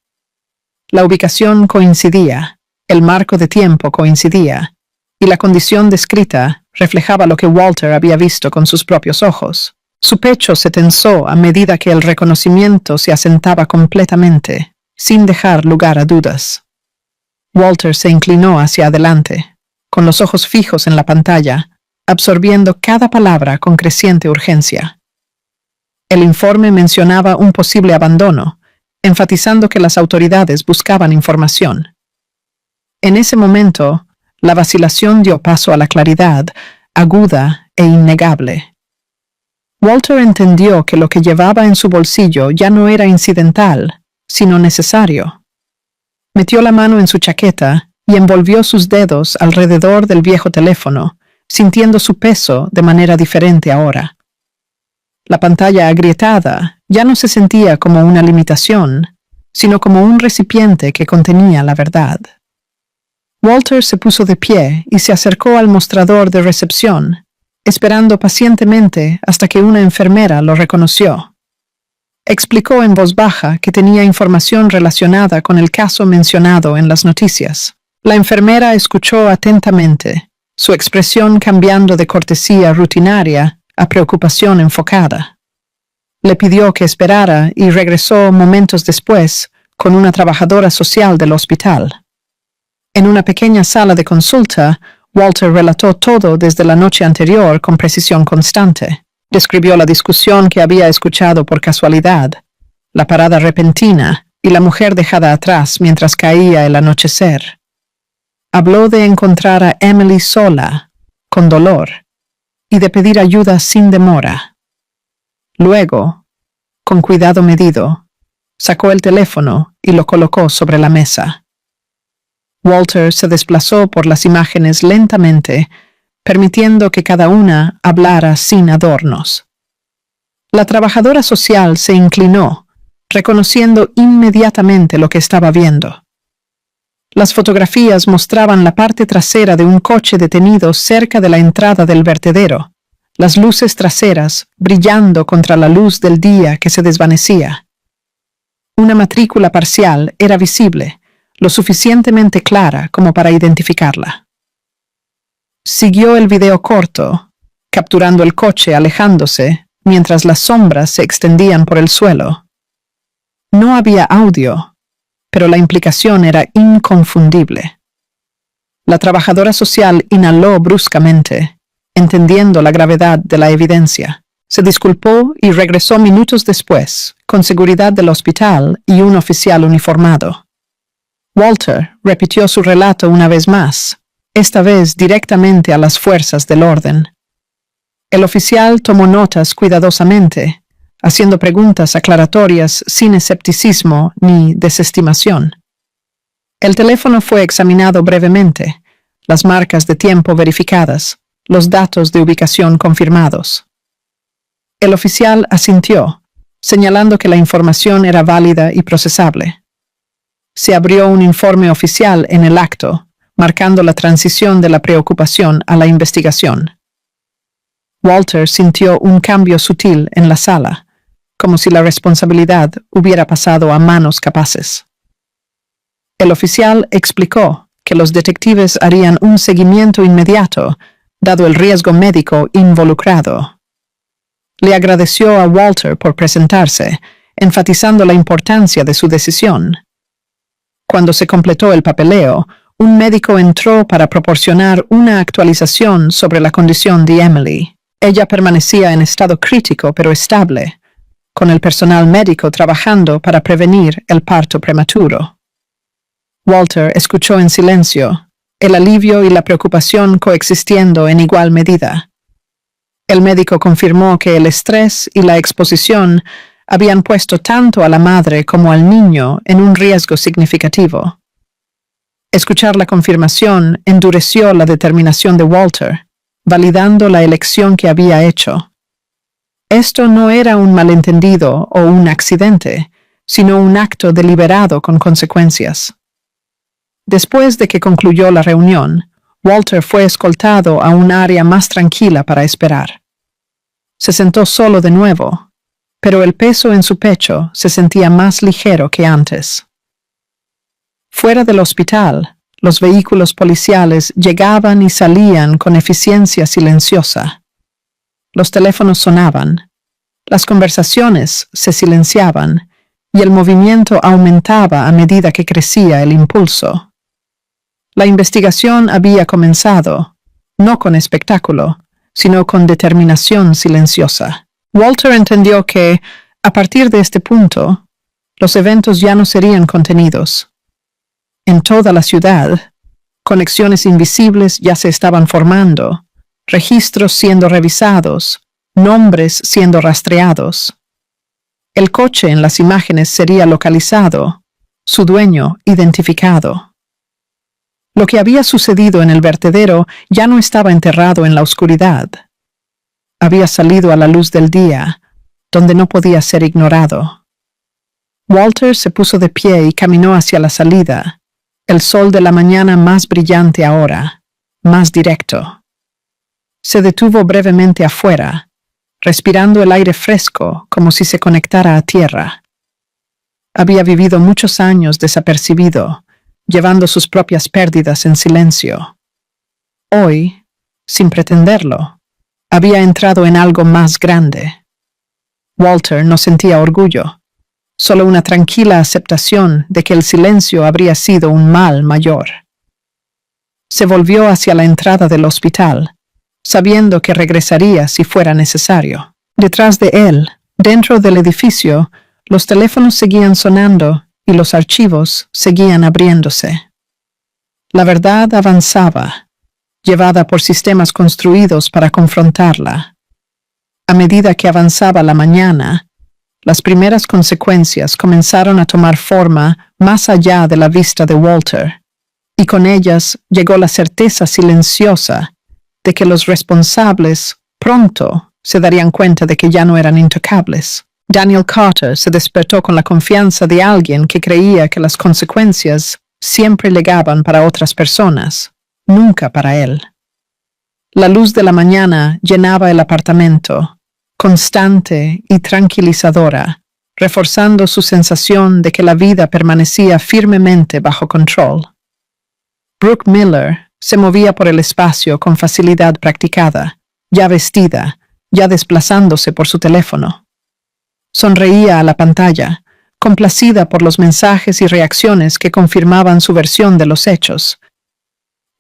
La ubicación coincidía, el marco de tiempo coincidía, y la condición descrita reflejaba lo que Walter había visto con sus propios ojos. Su pecho se tensó a medida que el reconocimiento se asentaba completamente, sin dejar lugar a dudas. Walter se inclinó hacia adelante, con los ojos fijos en la pantalla, absorbiendo cada palabra con creciente urgencia. El informe mencionaba un posible abandono, enfatizando que las autoridades buscaban información. En ese momento, la vacilación dio paso a la claridad, aguda e innegable. Walter entendió que lo que llevaba en su bolsillo ya no era incidental, sino necesario. Metió la mano en su chaqueta y envolvió sus dedos alrededor del viejo teléfono, sintiendo su peso de manera diferente ahora. La pantalla agrietada ya no se sentía como una limitación, sino como un recipiente que contenía la verdad. Walter se puso de pie y se acercó al mostrador de recepción, esperando pacientemente hasta que una enfermera lo reconoció. Explicó en voz baja que tenía información relacionada con el caso mencionado en las noticias. La enfermera escuchó atentamente, su expresión cambiando de cortesía rutinaria a preocupación enfocada. Le pidió que esperara y regresó momentos después con una trabajadora social del hospital. En una pequeña sala de consulta, Walter relató todo desde la noche anterior con precisión constante. Describió la discusión que había escuchado por casualidad, la parada repentina y la mujer dejada atrás mientras caía el anochecer. Habló de encontrar a Emily sola, con dolor, y de pedir ayuda sin demora. Luego, con cuidado medido, sacó el teléfono y lo colocó sobre la mesa. Walter se desplazó por las imágenes lentamente, permitiendo que cada una hablara sin adornos. La trabajadora social se inclinó, reconociendo inmediatamente lo que estaba viendo. Las fotografías mostraban la parte trasera de un coche detenido cerca de la entrada del vertedero, las luces traseras brillando contra la luz del día que se desvanecía. Una matrícula parcial era visible, lo suficientemente clara como para identificarla. Siguió el video corto, capturando el coche alejándose mientras las sombras se extendían por el suelo. No había audio, pero la implicación era inconfundible. La trabajadora social inhaló bruscamente, entendiendo la gravedad de la evidencia. Se disculpó y regresó minutos después, con seguridad del hospital y un oficial uniformado. Walter repitió su relato una vez más, esta vez directamente a las fuerzas del orden. El oficial tomó notas cuidadosamente, haciendo preguntas aclaratorias sin escepticismo ni desestimación. El teléfono fue examinado brevemente, las marcas de tiempo verificadas, los datos de ubicación confirmados. El oficial asintió, señalando que la información era válida y procesable. Se abrió un informe oficial en el acto, marcando la transición de la preocupación a la investigación. Walter sintió un cambio sutil en la sala, como si la responsabilidad hubiera pasado a manos capaces. El oficial explicó que los detectives harían un seguimiento inmediato, dado el riesgo médico involucrado. Le agradeció a Walter por presentarse, enfatizando la importancia de su decisión. Cuando se completó el papeleo, un médico entró para proporcionar una actualización sobre la condición de Emily. Ella permanecía en estado crítico pero estable, con el personal médico trabajando para prevenir el parto prematuro. Walter escuchó en silencio, el alivio y la preocupación coexistiendo en igual medida. El médico confirmó que el estrés y la exposición habían puesto tanto a la madre como al niño en un riesgo significativo. Escuchar la confirmación endureció la determinación de Walter, validando la elección que había hecho. Esto no era un malentendido o un accidente, sino un acto deliberado con consecuencias. Después de que concluyó la reunión, Walter fue escoltado a un área más tranquila para esperar. Se sentó solo de nuevo, pero el peso en su pecho se sentía más ligero que antes. Fuera del hospital, los vehículos policiales llegaban y salían con eficiencia silenciosa. Los teléfonos sonaban, las conversaciones se silenciaban y el movimiento aumentaba a medida que crecía el impulso. La investigación había comenzado, no con espectáculo, sino con determinación silenciosa. Walter entendió que, a partir de este punto, los eventos ya no serían contenidos. En toda la ciudad, conexiones invisibles ya se estaban formando, registros siendo revisados, nombres siendo rastreados. El coche en las imágenes sería localizado, su dueño identificado. Lo que había sucedido en el vertedero ya no estaba enterrado en la oscuridad. Había salido a la luz del día, donde no podía ser ignorado. Walter se puso de pie y caminó hacia la salida, el sol de la mañana más brillante ahora, más directo. Se detuvo brevemente afuera, respirando el aire fresco como si se conectara a tierra. Había vivido muchos años desapercibido, llevando sus propias pérdidas en silencio. Hoy, sin pretenderlo, había entrado en algo más grande. Walter no sentía orgullo, solo una tranquila aceptación de que el silencio habría sido un mal mayor. Se volvió hacia la entrada del hospital, sabiendo que regresaría si fuera necesario. Detrás de él, dentro del edificio, los teléfonos seguían sonando y los archivos seguían abriéndose. La verdad avanzaba, llevada por sistemas construidos para confrontarla. A medida que avanzaba la mañana, las primeras consecuencias comenzaron a tomar forma más allá de la vista de Walter, y con ellas llegó la certeza silenciosa de que los responsables pronto se darían cuenta de que ya no eran intocables. Daniel Carter se despertó con la confianza de alguien que creía que las consecuencias siempre llegaban para otras personas, nunca para él. La luz de la mañana llenaba el apartamento, constante y tranquilizadora, reforzando su sensación de que la vida permanecía firmemente bajo control. Brooke Miller se movía por el espacio con facilidad practicada, ya vestida, ya desplazándose por su teléfono. Sonreía a la pantalla, complacida por los mensajes y reacciones que confirmaban su versión de los hechos.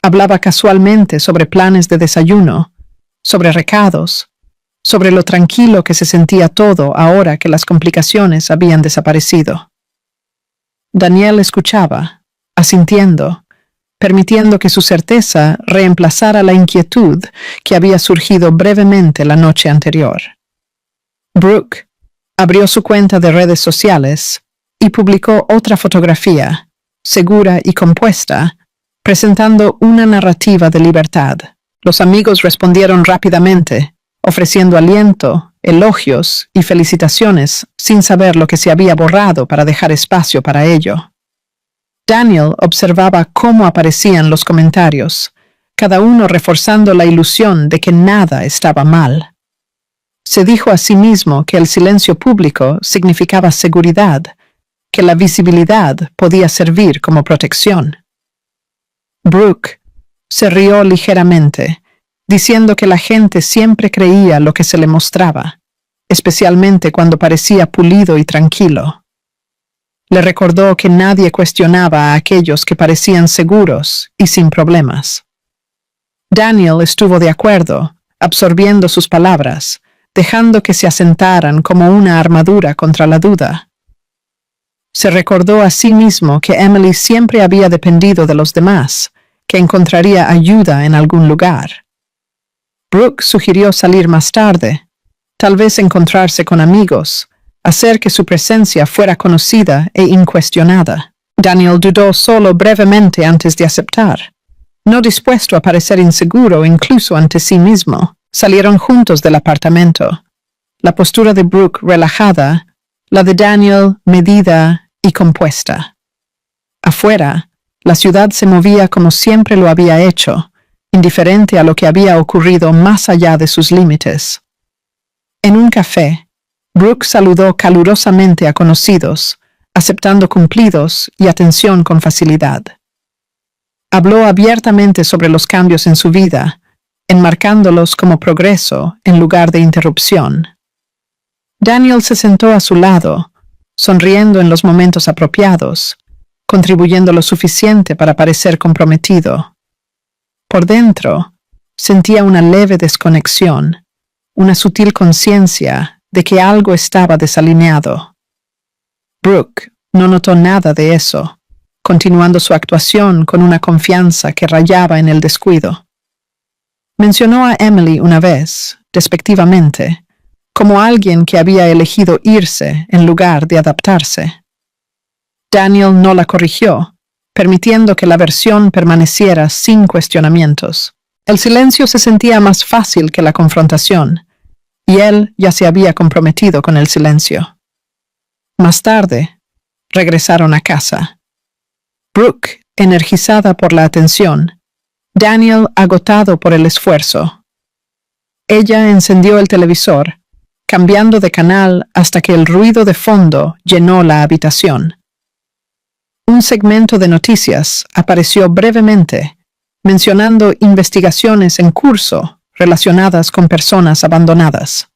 Hablaba casualmente sobre planes de desayuno, sobre recados, sobre lo tranquilo que se sentía todo ahora que las complicaciones habían desaparecido. Daniel escuchaba, asintiendo, permitiendo que su certeza reemplazara la inquietud que había surgido brevemente la noche anterior. Brooke abrió su cuenta de redes sociales y publicó otra fotografía, segura y compuesta, presentando una narrativa de libertad. Los amigos respondieron rápidamente, ofreciendo aliento, elogios y felicitaciones sin saber lo que se había borrado para dejar espacio para ello. Daniel observaba cómo aparecían los comentarios, cada uno reforzando la ilusión de que nada estaba mal. Se dijo a sí mismo que el silencio público significaba seguridad, que la visibilidad podía servir como protección. Brooke se rió ligeramente, diciendo que la gente siempre creía lo que se le mostraba, especialmente cuando parecía pulido y tranquilo. Le recordó que nadie cuestionaba a aquellos que parecían seguros y sin problemas. Daniel estuvo de acuerdo, absorbiendo sus palabras, dejando que se asentaran como una armadura contra la duda. Se recordó a sí mismo que Emily siempre había dependido de los demás, que encontraría ayuda en algún lugar. Brooke sugirió salir más tarde, tal vez encontrarse con amigos, hacer que su presencia fuera conocida e incuestionada. Daniel dudó solo brevemente antes de aceptar. No dispuesto a parecer inseguro incluso ante sí mismo, salieron juntos del apartamento. La postura de Brooke relajada, la de Daniel medida y compuesta. Afuera, la ciudad se movía como siempre lo había hecho, indiferente a lo que había ocurrido más allá de sus límites. En un café, Brooke saludó calurosamente a conocidos, aceptando cumplidos y atención con facilidad. Habló abiertamente sobre los cambios en su vida, enmarcándolos como progreso en lugar de interrupción. Daniel se sentó a su lado, sonriendo en los momentos apropiados, contribuyendo lo suficiente para parecer comprometido. Por dentro, sentía una leve desconexión, una sutil conciencia de que algo estaba desalineado. Brooke no notó nada de eso, continuando su actuación con una confianza que rayaba en el descuido. Mencionó a Emily una vez, despectivamente, como alguien que había elegido irse en lugar de adaptarse. Daniel no la corrigió, permitiendo que la versión permaneciera sin cuestionamientos. El silencio se sentía más fácil que la confrontación, y él ya se había comprometido con el silencio. Más tarde, regresaron a casa. Brooke, energizada por la atención, Daniel agotado por el esfuerzo. Ella encendió el televisor, cambiando de canal hasta que el ruido de fondo llenó la habitación. Un segmento de noticias apareció brevemente, mencionando investigaciones en curso relacionadas con personas abandonadas.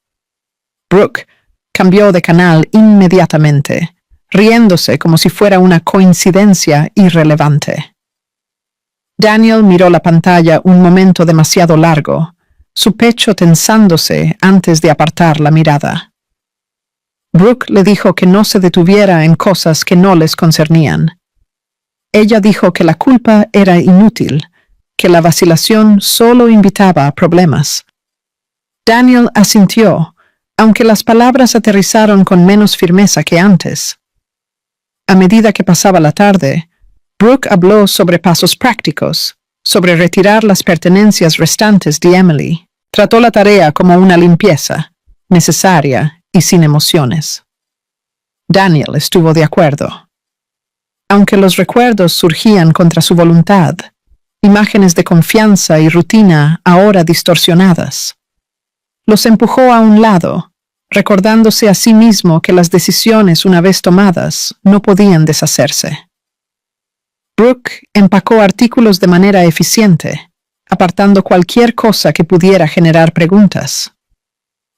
Brooke cambió de canal inmediatamente, riéndose como si fuera una coincidencia irrelevante. Daniel miró la pantalla un momento demasiado largo, su pecho tensándose antes de apartar la mirada. Brooke le dijo que no se detuviera en cosas que no les concernían. Ella dijo que la culpa era inútil, que la vacilación solo invitaba a problemas. Daniel asintió, aunque las palabras aterrizaron con menos firmeza que antes. A medida que pasaba la tarde, Brooke habló sobre pasos prácticos, sobre retirar las pertenencias restantes de Emily. Trató la tarea como una limpieza, necesaria y sin emociones. Daniel estuvo de acuerdo. Aunque los recuerdos surgían contra su voluntad, imágenes de confianza y rutina ahora distorsionadas, los empujó a un lado, recordándose a sí mismo que las decisiones una vez tomadas no podían deshacerse. Brooke empacó artículos de manera eficiente, apartando cualquier cosa que pudiera generar preguntas.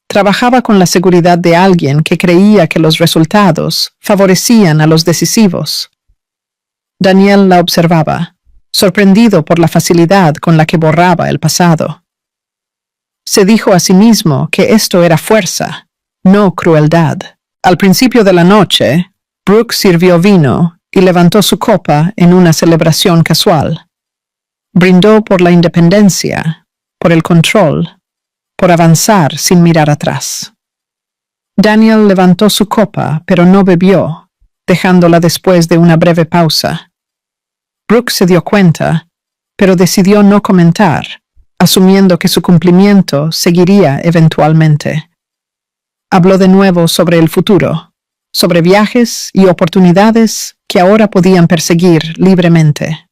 Trabajaba con la seguridad de alguien que creía que los resultados favorecían a los decisivos. Daniel la observaba, sorprendido por la facilidad con la que borraba el pasado. Se dijo a sí mismo que esto era fuerza, no crueldad. Al principio de la noche, Brooke sirvió vino y levantó su copa en una celebración casual. Brindó por la independencia, por el control, por avanzar sin mirar atrás. Daniel levantó su copa, pero no bebió, dejándola después de una breve pausa. Brooke se dio cuenta, pero decidió no comentar, asumiendo que su cumplimiento seguiría eventualmente. Habló de nuevo sobre el futuro, sobre viajes y oportunidades que ahora podían perseguir libremente.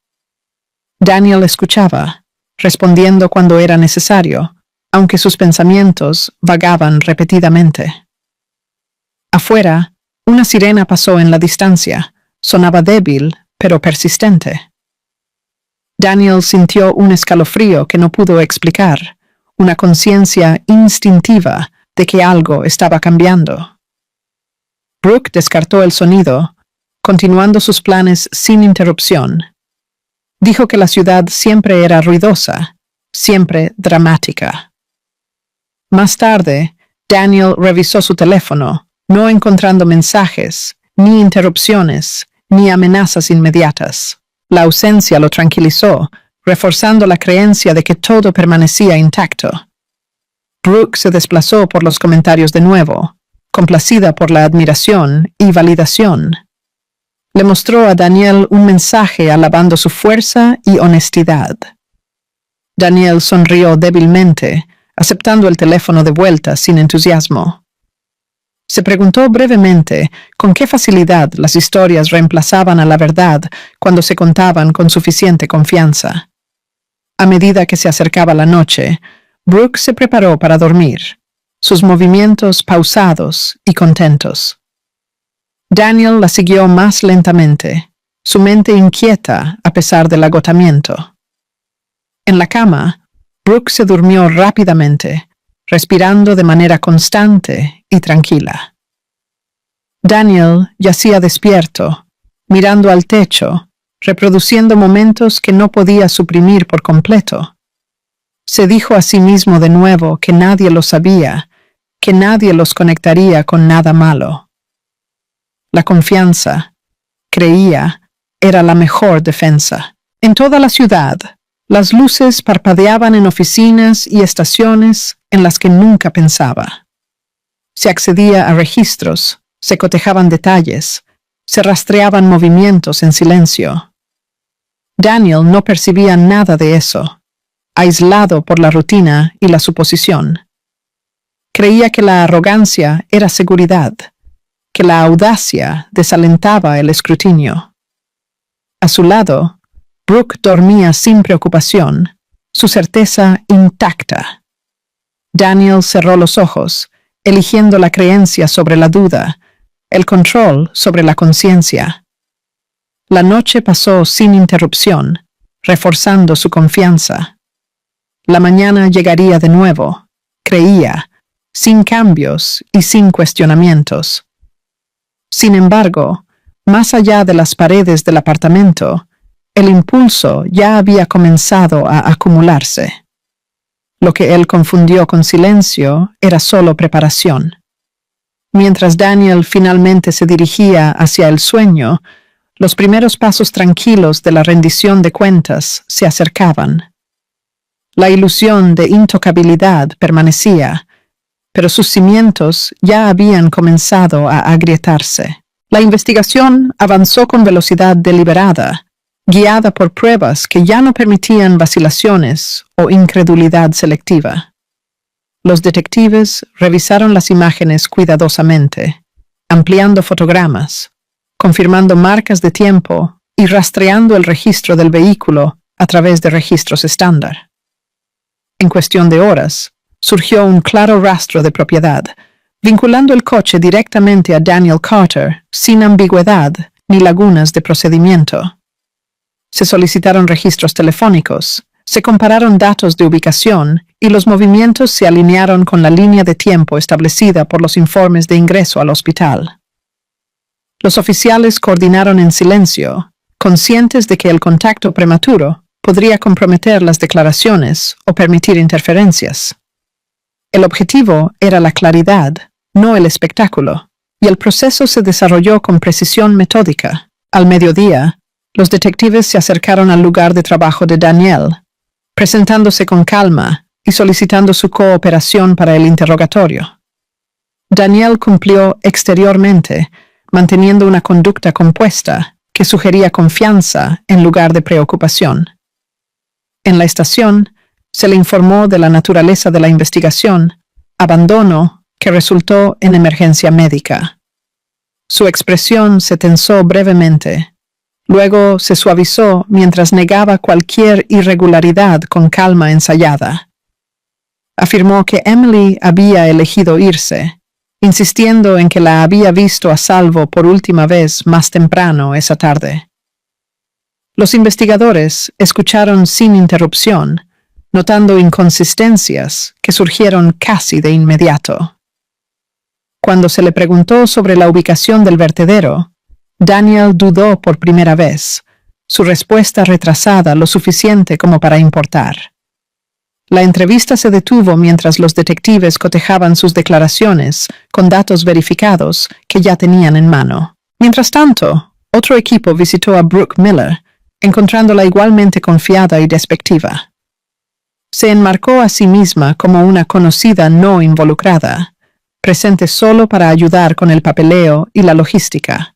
Daniel escuchaba, respondiendo cuando era necesario, aunque sus pensamientos vagaban repetidamente. Afuera, una sirena pasó en la distancia, sonaba débil, pero persistente. Daniel sintió un escalofrío que no pudo explicar, una conciencia instintiva de que algo estaba cambiando. Brooke descartó el sonido, continuando sus planes sin interrupción. Dijo que la ciudad siempre era ruidosa, siempre dramática. Más tarde, Daniel revisó su teléfono, no encontrando mensajes, ni interrupciones, ni amenazas inmediatas. La ausencia lo tranquilizó, reforzando la creencia de que todo permanecía intacto. Brooke se desplazó por los comentarios de nuevo, complacida por la admiración y validación. Le mostró a Daniel un mensaje alabando su fuerza y honestidad. Daniel sonrió débilmente, aceptando el teléfono de vuelta sin entusiasmo. Se preguntó brevemente con qué facilidad las historias reemplazaban a la verdad cuando se contaban con suficiente confianza. A medida que se acercaba la noche, Brooke se preparó para dormir, sus movimientos pausados y contentos. Daniel la siguió más lentamente, su mente inquieta a pesar del agotamiento. En la cama, Brooke se durmió rápidamente, respirando de manera constante y tranquila. Daniel yacía despierto, mirando al techo, reproduciendo momentos que no podía suprimir por completo. Se dijo a sí mismo de nuevo que nadie lo sabía, que nadie los conectaría con nada malo. La confianza, creía, era la mejor defensa. En toda la ciudad, las luces parpadeaban en oficinas y estaciones en las que nunca pensaba. Se accedía a registros, se cotejaban detalles, se rastreaban movimientos en silencio. Daniel no percibía nada de eso, aislado por la rutina y la suposición. Creía que la arrogancia era seguridad, que la audacia desalentaba el escrutinio. A su lado, Brooke dormía sin preocupación, su certeza intacta. Daniel cerró los ojos, eligiendo la creencia sobre la duda, el control sobre la conciencia. La noche pasó sin interrupción, reforzando su confianza. La mañana llegaría de nuevo, creía, sin cambios y sin cuestionamientos. Sin embargo, más allá de las paredes del apartamento, el impulso ya había comenzado a acumularse. Lo que él confundió con silencio era solo preparación. Mientras Daniel finalmente se dirigía hacia el sueño, los primeros pasos tranquilos de la rendición de cuentas se acercaban. La ilusión de intocabilidad permanecía, pero sus cimientos ya habían comenzado a agrietarse. La investigación avanzó con velocidad deliberada, guiada por pruebas que ya no permitían vacilaciones o incredulidad selectiva. Los detectives revisaron las imágenes cuidadosamente, ampliando fotogramas, confirmando marcas de tiempo y rastreando el registro del vehículo a través de registros estándar. En cuestión de horas, surgió un claro rastro de propiedad, vinculando el coche directamente a Daniel Carter, sin ambigüedad ni lagunas de procedimiento. Se solicitaron registros telefónicos, se compararon datos de ubicación y los movimientos se alinearon con la línea de tiempo establecida por los informes de ingreso al hospital. Los oficiales coordinaron en silencio, conscientes de que el contacto prematuro podría comprometer las declaraciones o permitir interferencias. El objetivo era la claridad, no el espectáculo, y el proceso se desarrolló con precisión metódica. Al mediodía, los detectives se acercaron al lugar de trabajo de Daniel, presentándose con calma y solicitando su cooperación para el interrogatorio. Daniel cumplió exteriormente, manteniendo una conducta compuesta que sugería confianza en lugar de preocupación. En la estación, se le informó de la naturaleza de la investigación, abandono que resultó en emergencia médica. Su expresión se tensó brevemente. Luego se suavizó mientras negaba cualquier irregularidad con calma ensayada. Afirmó que Emily había elegido irse, insistiendo en que la había visto a salvo por última vez más temprano esa tarde. Los investigadores escucharon sin interrupción, notando inconsistencias que surgieron casi de inmediato. Cuando se le preguntó sobre la ubicación del vertedero, Daniel dudó por primera vez, su respuesta retrasada lo suficiente como para importar. La entrevista se detuvo mientras los detectives cotejaban sus declaraciones con datos verificados que ya tenían en mano. Mientras tanto, otro equipo visitó a Brooke Miller, encontrándola igualmente confiada y despectiva. Se enmarcó a sí misma como una conocida no involucrada, presente solo para ayudar con el papeleo y la logística.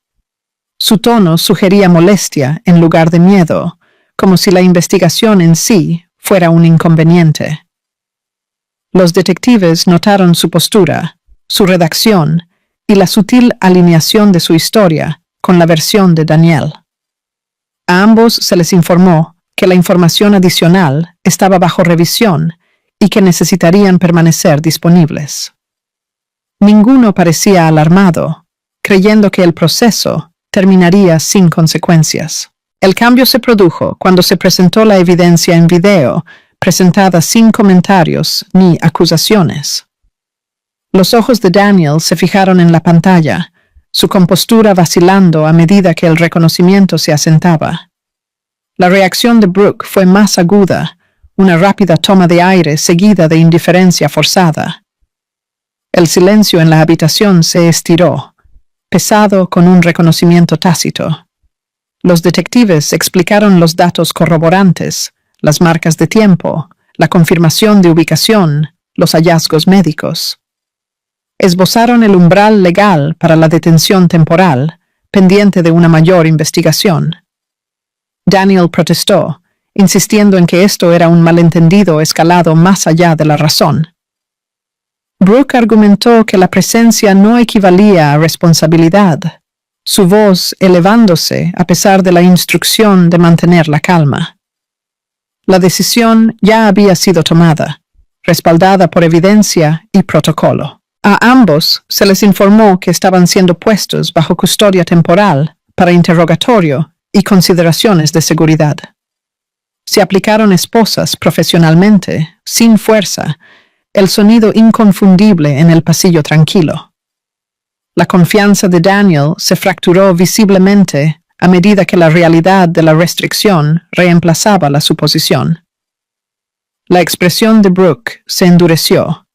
Su tono sugería molestia en lugar de miedo, como si la investigación en sí fuera un inconveniente. Los detectives notaron su postura, su redacción y la sutil alineación de su historia con la versión de Daniel. A ambos se les informó que la información adicional estaba bajo revisión y que necesitarían permanecer disponibles. Ninguno parecía alarmado, creyendo que el proceso terminaría sin consecuencias. El cambio se produjo cuando se presentó la evidencia en video, presentada sin comentarios ni acusaciones. Los ojos de Daniel se fijaron en la pantalla, su compostura vacilando a medida que el reconocimiento se asentaba. La reacción de Brooke fue más aguda, una rápida toma de aire seguida de indiferencia forzada. El silencio en la habitación se estiró, pesado con un reconocimiento tácito. Los detectives explicaron los datos corroborantes, las marcas de tiempo, la confirmación de ubicación, los hallazgos médicos. Esbozaron el umbral legal para la detención temporal, pendiente de una mayor investigación. Daniel protestó, insistiendo en que esto era un malentendido escalado más allá de la razón. Brooke argumentó que la presencia no equivalía a responsabilidad, su voz elevándose a pesar de la instrucción de mantener la calma. La decisión ya había sido tomada, respaldada por evidencia y protocolo. A ambos se les informó que estaban siendo puestos bajo custodia temporal para interrogatorio y consideraciones de seguridad. Se aplicaron esposas profesionalmente, sin fuerza, el sonido inconfundible en el pasillo tranquilo. La confianza de Daniel se fracturó visiblemente a medida que la realidad de la restricción reemplazaba la suposición. La expresión de Brooke se endureció,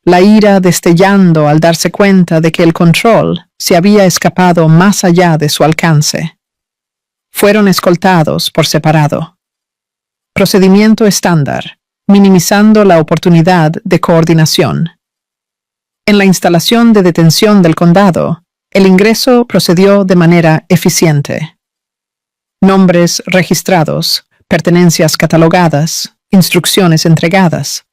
la ira destellando al darse cuenta de que el control se había escapado más allá de su alcance. Fueron escoltados por separado. Procedimiento estándar, minimizando la oportunidad de coordinación. En la instalación de detención del condado, el ingreso procedió de manera eficiente. Nombres registrados, pertenencias catalogadas, instrucciones entregadas.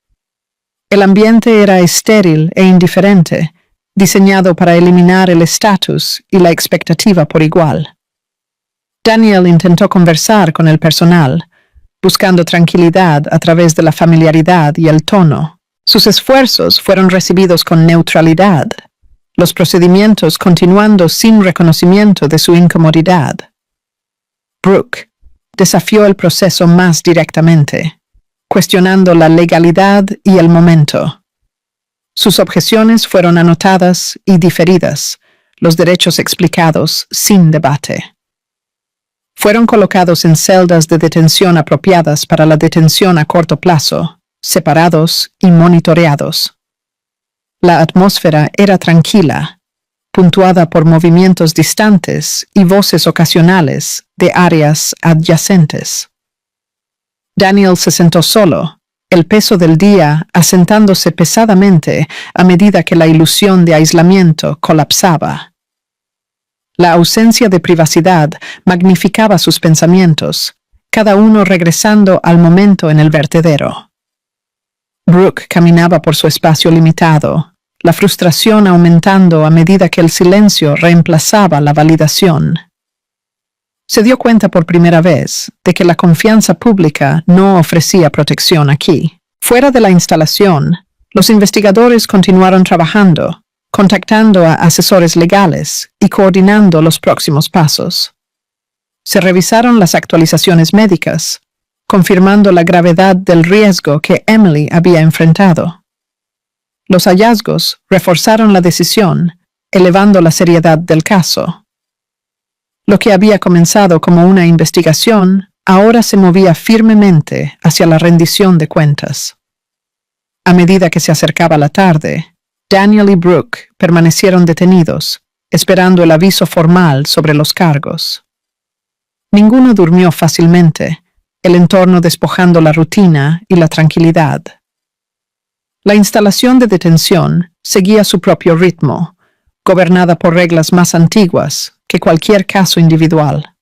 El ambiente era estéril e indiferente, diseñado para eliminar el estatus y la expectativa por igual. Daniel intentó conversar con el personal, buscando tranquilidad a través de la familiaridad y el tono. Sus esfuerzos fueron recibidos con neutralidad, los procedimientos continuando sin reconocimiento de su incomodidad. Brooke desafió el proceso más directamente, cuestionando la legalidad y el momento. Sus objeciones fueron anotadas y diferidas, los derechos explicados sin debate. Fueron colocados en celdas de detención apropiadas para la detención a corto plazo, separados y monitoreados. La atmósfera era tranquila, puntuada por movimientos distantes y voces ocasionales de áreas adyacentes. Daniel se sentó solo, el peso del día asentándose pesadamente a medida que la ilusión de aislamiento colapsaba. La ausencia de privacidad magnificaba sus pensamientos, cada uno regresando al momento en el vertedero. Brooke caminaba por su espacio limitado, la frustración aumentando a medida que el silencio reemplazaba la validación. Se dio cuenta por primera vez de que la confianza pública no ofrecía protección aquí. Fuera de la instalación, los investigadores continuaron trabajando, contactando a asesores legales y coordinando los próximos pasos. Se revisaron las actualizaciones médicas, confirmando la gravedad del riesgo que Emily había enfrentado. Los hallazgos reforzaron la decisión, elevando la seriedad del caso. Lo que había comenzado como una investigación ahora se movía firmemente hacia la rendición de cuentas. A medida que se acercaba la tarde, Daniel y Brooke permanecieron detenidos, esperando el aviso formal sobre los cargos. Ninguno durmió fácilmente, el entorno despojando la rutina y la tranquilidad. La instalación de detención seguía su propio ritmo, gobernada por reglas más antiguas que cualquier caso individual.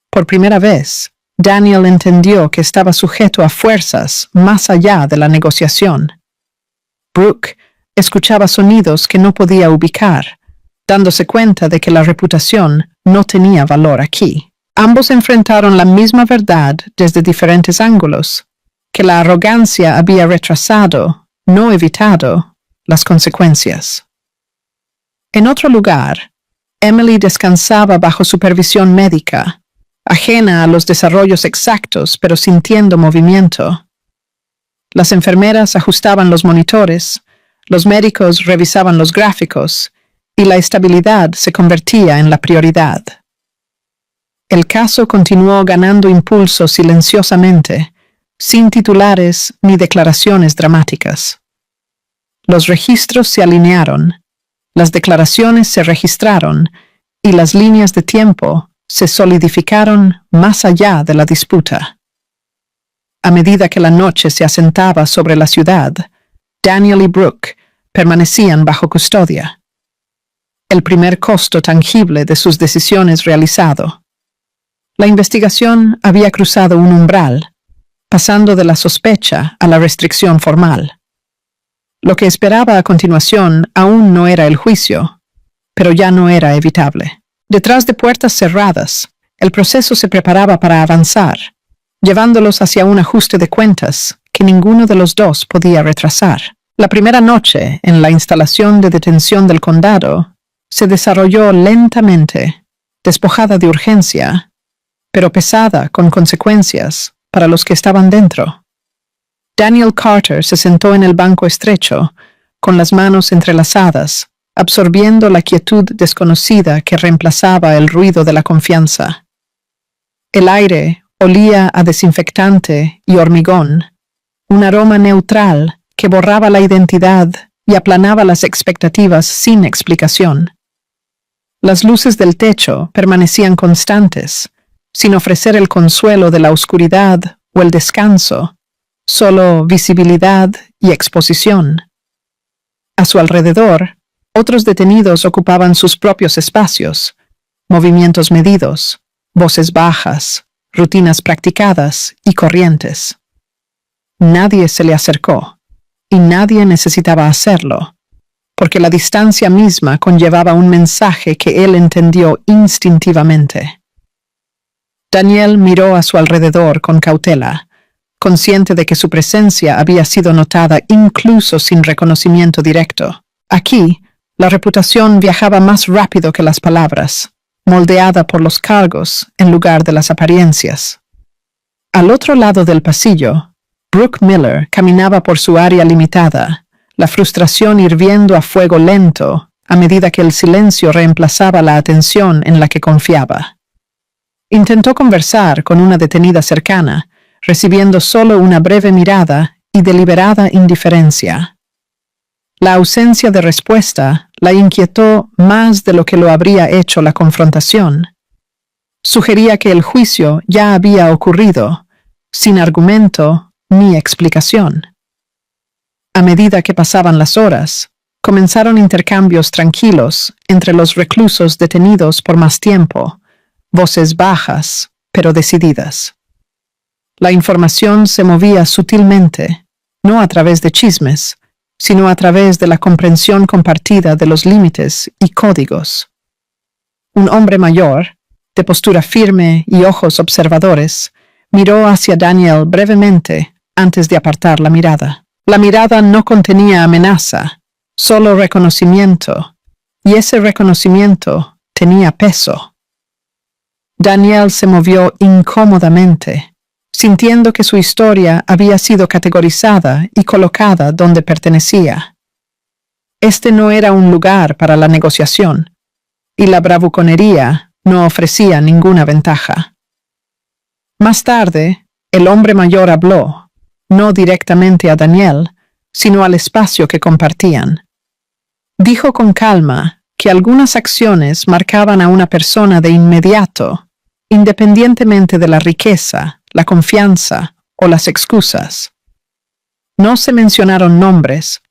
Por primera vez, Daniel entendió que estaba sujeto a fuerzas más allá de la negociación. Brooke escuchaba sonidos que no podía ubicar, dándose cuenta de que la reputación no tenía valor aquí. Ambos enfrentaron la misma verdad desde diferentes ángulos, que la arrogancia había retrasado, no evitado, las consecuencias. En otro lugar, Emily descansaba bajo supervisión médica, ajena a los desarrollos exactos pero sintiendo movimiento. Las enfermeras ajustaban los monitores, los médicos revisaban los gráficos y la estabilidad se convertía en la prioridad. El caso continuó ganando impulso silenciosamente, sin titulares ni declaraciones dramáticas. Los registros se alinearon, las declaraciones se registraron y las líneas de tiempo se solidificaron más allá de la disputa. A medida que la noche se asentaba sobre la ciudad, Daniel y Brooke permanecían bajo custodia. El primer costo tangible de sus decisiones realizado. La investigación había cruzado un umbral, pasando de la sospecha a la restricción formal. Lo que esperaba a continuación aún no era el juicio, pero ya no era evitable. Detrás de puertas cerradas, el proceso se preparaba para avanzar, llevándolos hacia un ajuste de cuentas que ninguno de los dos podía retrasar. La primera noche en la instalación de detención del condado se desarrolló lentamente, despojada de urgencia, pero pesada con consecuencias para los que estaban dentro. Daniel Carter se sentó en el banco estrecho, con las manos entrelazadas, absorbiendo la quietud desconocida que reemplazaba el ruido de la confianza. El aire olía a desinfectante y hormigón, un aroma neutral que borraba la identidad y aplanaba las expectativas sin explicación. Las luces del techo permanecían constantes, sin ofrecer el consuelo de la oscuridad o el descanso, solo visibilidad y exposición. A su alrededor, otros detenidos ocupaban sus propios espacios, movimientos medidos, voces bajas, rutinas practicadas y corrientes. Nadie se le acercó, y nadie necesitaba hacerlo, porque la distancia misma conllevaba un mensaje que él entendió instintivamente. Daniel miró a su alrededor con cautela, consciente de que su presencia había sido notada incluso sin reconocimiento directo. Aquí, la reputación viajaba más rápido que las palabras, moldeada por los cargos en lugar de las apariencias. Al otro lado del pasillo, Brooke Miller caminaba por su área limitada, la frustración hirviendo a fuego lento a medida que el silencio reemplazaba la atención en la que confiaba. Intentó conversar con una detenida cercana, recibiendo solo una breve mirada y deliberada indiferencia. La ausencia de respuesta la inquietó más de lo que lo habría hecho la confrontación. Sugería que el juicio ya había ocurrido, sin argumento ni explicación. A medida que pasaban las horas, comenzaron intercambios tranquilos entre los reclusos detenidos por más tiempo, voces bajas, pero decididas. La información se movía sutilmente, no a través de chismes, sino a través de la comprensión compartida de los límites y códigos. Un hombre mayor, de postura firme y ojos observadores, miró hacia Daniel brevemente antes de apartar la mirada. La mirada no contenía amenaza, solo reconocimiento, y ese reconocimiento tenía peso. Daniel se movió incómodamente, sintiendo que su historia había sido categorizada y colocada donde pertenecía. Este no era un lugar para la negociación, y la bravuconería no ofrecía ninguna ventaja. Más tarde, el hombre mayor habló, no directamente a Daniel, sino al espacio que compartían. Dijo con calma que algunas acciones marcaban a una persona de inmediato, independientemente de la riqueza, la confianza o las excusas. No se mencionaron nombres,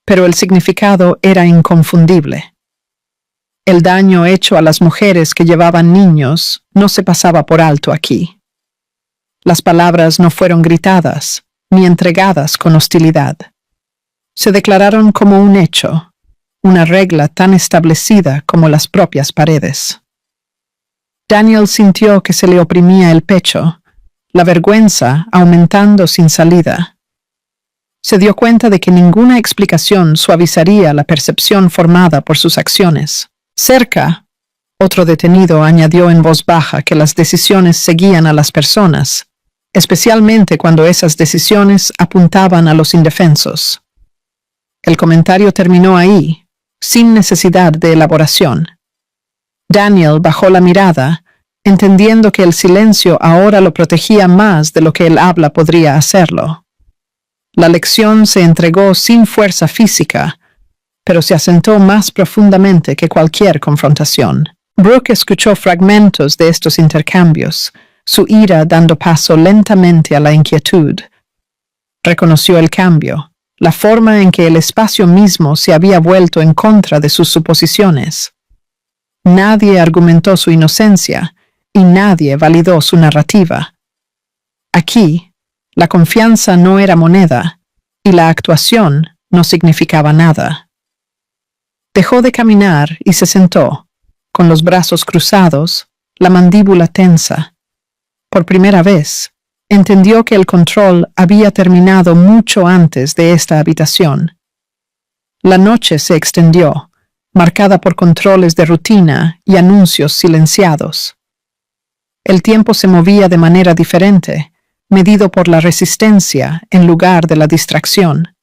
pero el significado era inconfundible. El daño hecho a las mujeres que llevaban niños no se pasaba por alto aquí. Las palabras no fueron gritadas, ni entregadas con hostilidad. Se declararon como un hecho, una regla tan establecida como las propias paredes. Daniel sintió que se le oprimía el pecho, la vergüenza aumentando sin salida. Se dio cuenta de que ninguna explicación suavizaría la percepción formada por sus acciones. Cerca, otro detenido añadió en voz baja que las decisiones seguían a las personas, especialmente cuando esas decisiones apuntaban a los indefensos. El comentario terminó ahí, sin necesidad de elaboración. Daniel bajó la mirada, entendiendo que el silencio ahora lo protegía más de lo que el habla podría hacerlo. La lección se entregó sin fuerza física, pero se asentó más profundamente que cualquier confrontación. Brooke escuchó fragmentos de estos intercambios, su ira dando paso lentamente a la inquietud. Reconoció el cambio, la forma en que el espacio mismo se había vuelto en contra de sus suposiciones. Nadie argumentó su inocencia, y nadie validó su narrativa. Aquí, la confianza no era moneda, y la actuación no significaba nada. Dejó de caminar y se sentó, con los brazos cruzados, la mandíbula tensa. Por primera vez, entendió que el control había terminado mucho antes de esta habitación. La noche se extendió, marcada por controles de rutina y anuncios silenciados. El tiempo se movía de manera diferente, medido por la resistencia en lugar de la distracción.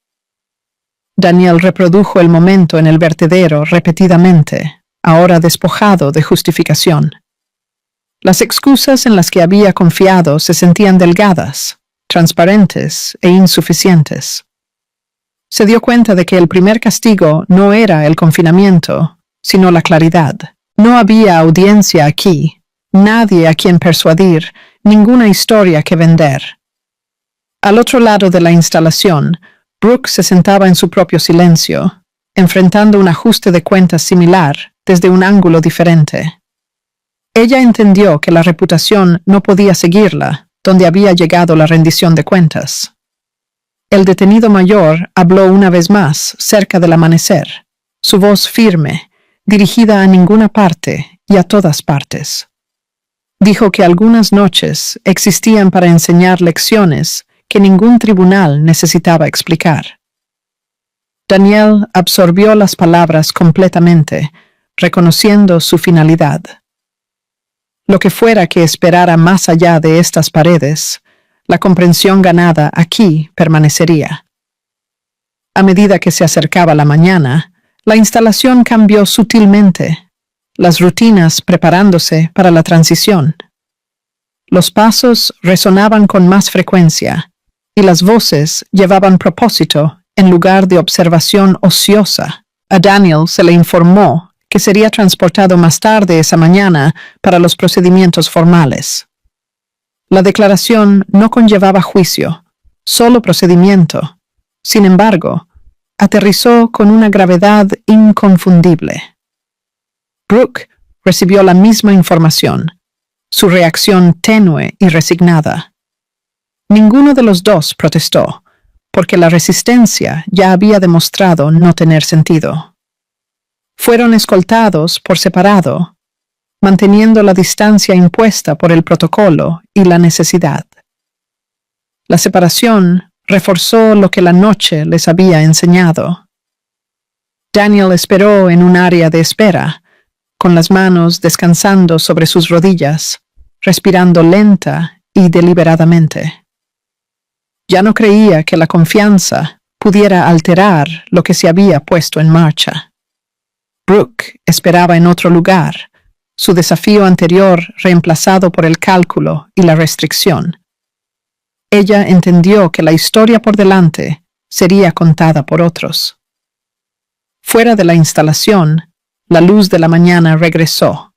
Daniel reprodujo el momento en el vertedero repetidamente, ahora despojado de justificación. Las excusas en las que había confiado se sentían delgadas, transparentes e insuficientes. Se dio cuenta de que el primer castigo no era el confinamiento, sino la claridad. No había audiencia aquí, nadie a quien persuadir, ninguna historia que vender. Al otro lado de la instalación, Brooke se sentaba en su propio silencio, enfrentando un ajuste de cuentas similar desde un ángulo diferente. Ella entendió que la reputación no podía seguirla donde había llegado la rendición de cuentas. El detenido mayor habló una vez más cerca del amanecer, su voz firme, dirigida a ninguna parte y a todas partes. Dijo que algunas noches existían para enseñar lecciones que ningún tribunal necesitaba explicar. Daniel absorbió las palabras completamente, reconociendo su finalidad. Lo que fuera que esperara más allá de estas paredes, la comprensión ganada aquí permanecería. A medida que se acercaba la mañana, la instalación cambió sutilmente, las rutinas preparándose para la transición. Los pasos resonaban con más frecuencia, y las voces llevaban propósito en lugar de observación ociosa. A Daniel se le informó que sería transportado más tarde esa mañana para los procedimientos formales. La declaración no conllevaba juicio, solo procedimiento. Sin embargo, aterrizó con una gravedad inconfundible. Brooke recibió la misma información, su reacción tenue y resignada. Ninguno de los dos protestó, porque la resistencia ya había demostrado no tener sentido. Fueron escoltados por separado, manteniendo la distancia impuesta por el protocolo y la necesidad. La separación reforzó lo que la noche les había enseñado. Daniel esperó en un área de espera, con las manos descansando sobre sus rodillas, respirando lenta y deliberadamente. Ya no creía que la confianza pudiera alterar lo que se había puesto en marcha. Brooke esperaba en otro lugar, su desafío anterior reemplazado por el cálculo y la restricción. Ella entendió que la historia por delante sería contada por otros. Fuera de la instalación, la luz de la mañana regresó,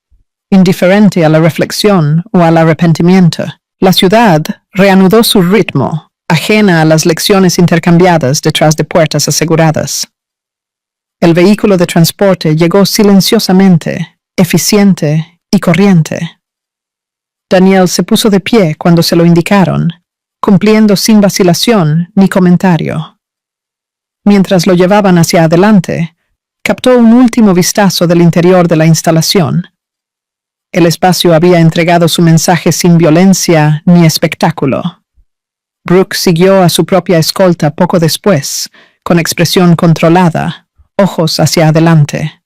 indiferente a la reflexión o al arrepentimiento. La ciudad reanudó su ritmo, ajena a las lecciones intercambiadas detrás de puertas aseguradas. El vehículo de transporte llegó silenciosamente, eficiente y corriente. Daniel se puso de pie cuando se lo indicaron, cumpliendo sin vacilación ni comentario. Mientras lo llevaban hacia adelante, captó un último vistazo del interior de la instalación. El espacio había entregado su mensaje sin violencia ni espectáculo. Brooke siguió a su propia escolta poco después, con expresión controlada, ojos hacia adelante.